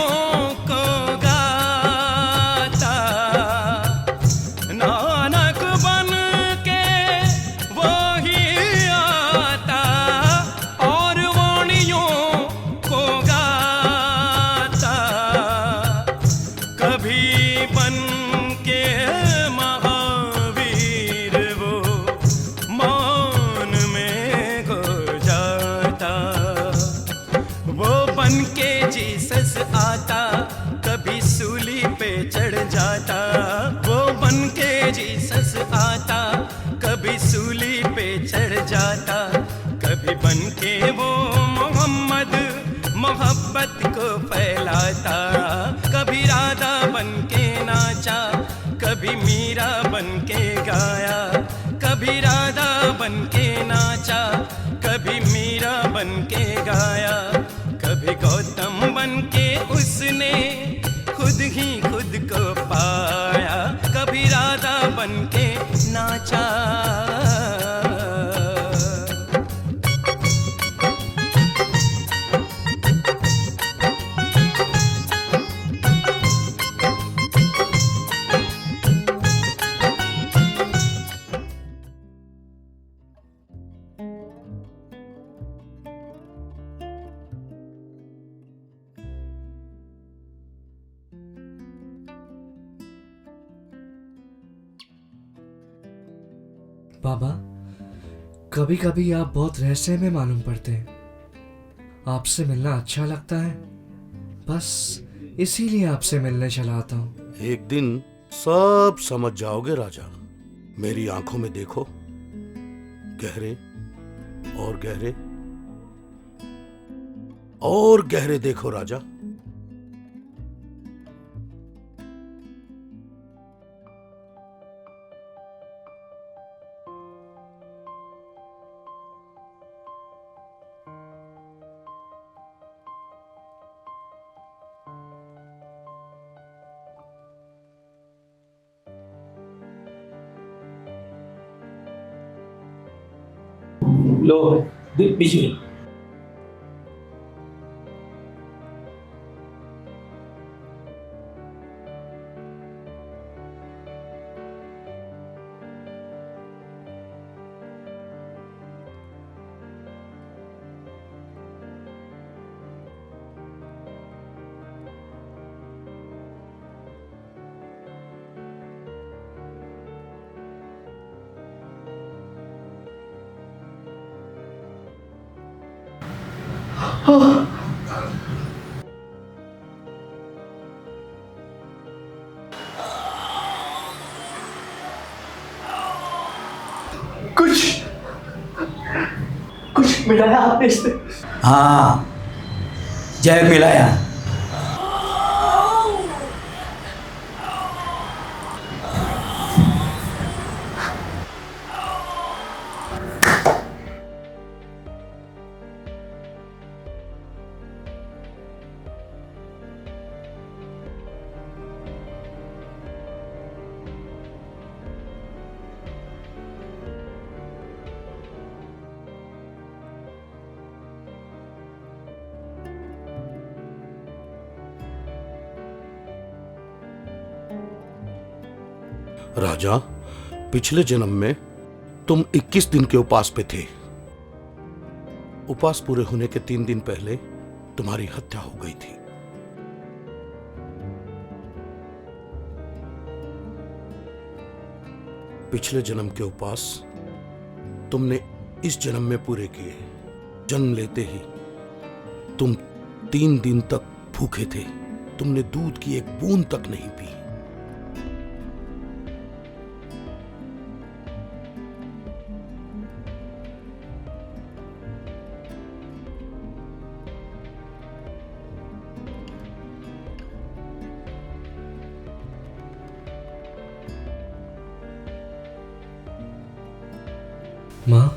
को गाता। नानक बन के वो ही आता, और वाणियों को गाता। कभी बन के महावीर वो मौन में खो जाता। वो बन के जीसस आता, कभी सूली पे चढ़ जाता। वो बन के जीसस आता, कभी सूली पे चढ़ जाता। कभी बन के वो मोहम्मद मोहब्बत को फैलाता। कभी राधा बन के नाचा, कभी मीरा बन के गाया। कभी राधा बन के नाचा, कभी मीरा बन के गाया। कभी गौतम बन के उसने खुद ही खुद को पाया। कभी राधा बन के नाचा। बाबा, कभी कभी आप बहुत रहस्य में मालूम पड़ते हैं। आपसे मिलना अच्छा लगता है, बस इसीलिए आपसे मिलने चला आता हूँ। एक दिन सब समझ जाओगे राजा। मेरी आंखों में देखो, गहरे और गहरे और गहरे देखो राजा। लो बीच में। कुछ मिलाया आपने इससे? हाँ, जय मिलाया। राजा, पिछले जन्म में तुम 21 दिन के उपवास पे थे। उपवास पूरे होने के 3 दिन पहले तुम्हारी हत्या हो गई थी। पिछले जन्म के उपवास तुमने इस जन्म में पूरे किए। जन्म लेते ही तुम 3 दिन तक भूखे थे। तुमने दूध की एक बूंद तक नहीं पी। माँ,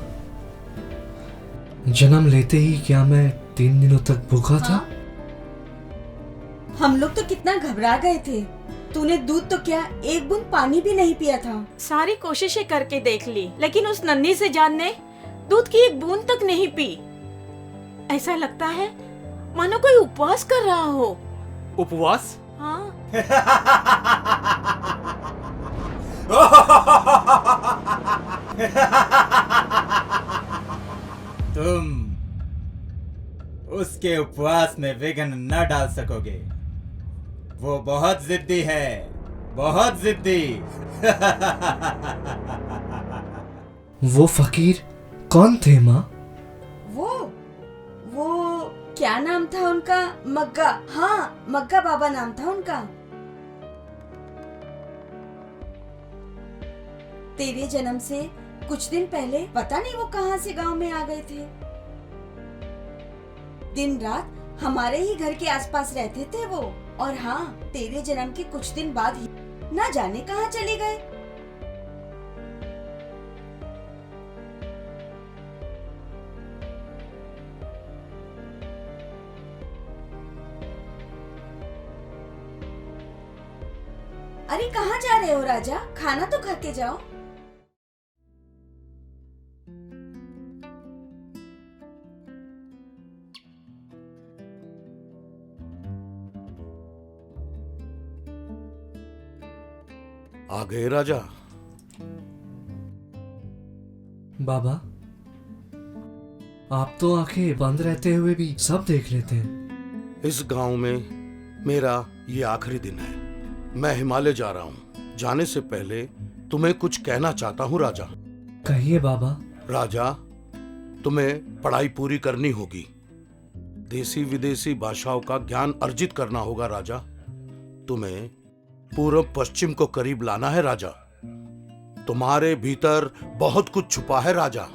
जन्म लेते ही क्या मैं 3 दिनों तक भूखा था? हम लोग तो कितना घबरा गए थे। तूने दूध तो क्या, एक बूंद पानी भी नहीं पिया था। सारी कोशिशें करके देख ली, लेकिन उस नन्ही से जान ने दूध की एक बूंद तक नहीं पी। ऐसा लगता है मानो कोई उपवास कर रहा हो। उपवास? हाँ। तुम उसके उपवास में विघ्न न डाल सकोगे। वो बहुत जिद्दी है, बहुत जिद्दी। वो फकीर कौन थे माँ? वो क्या नाम था उनका? मग्गा। हाँ, मग्गा बाबा नाम था उनका। तेरे जन्म से कुछ दिन पहले पता नहीं वो कहां से गांव में आ गए थे। दिन रात हमारे ही घर के आसपास रहते थे वो। और हाँ, तेरे जन्म के कुछ दिन बाद ही ना जाने कहां चले गए। अरे कहाँ जा रहे हो राजा? खाना तो खा के जाओ। आ गए राजा। बाबा, आप तो आंखें बंद रहते हुए भी सब देख लेते हैं। इस गांव में मेरा ये आखिरी दिन है। मैं हिमालय जा रहा हूं। जाने से पहले तुम्हें कुछ कहना चाहता हूं राजा। कहिए बाबा। राजा, तुम्हें पढ़ाई पूरी करनी होगी, देसी विदेशी भाषाओं का ज्ञान अर्जित करना होगा राजा। तुम्हें पूर्व पश्चिम को करीब लाना है राजा। तुम्हारे भीतर बहुत कुछ छुपा है राजा,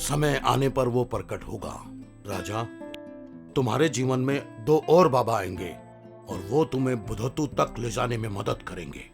समय आने पर वो प्रकट होगा। राजा, तुम्हारे जीवन में 2 और बाबा आएंगे और वो तुम्हें बुद्धत्व तक ले जाने में मदद करेंगे।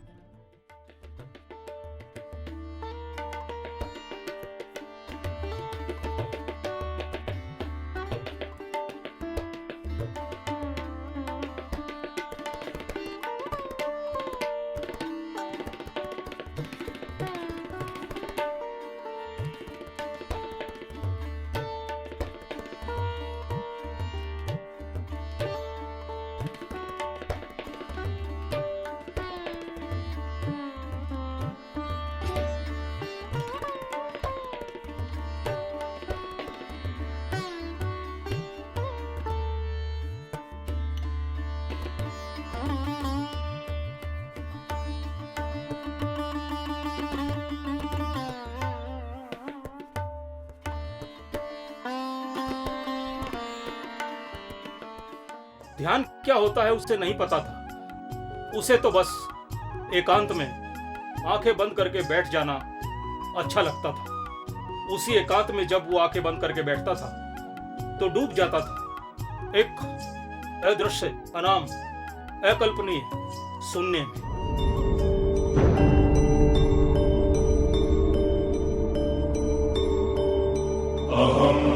ध्यान क्या होता है उसे नहीं पता था। उसे तो बस एकांत में आंखें बंद करके बैठ जाना अच्छा लगता था। उसी एकांत में जब वो आंखें बंद करके बैठता था तो डूब जाता था एक अदृश्य, अनाम, अकल्पनीय शून्य में। अहम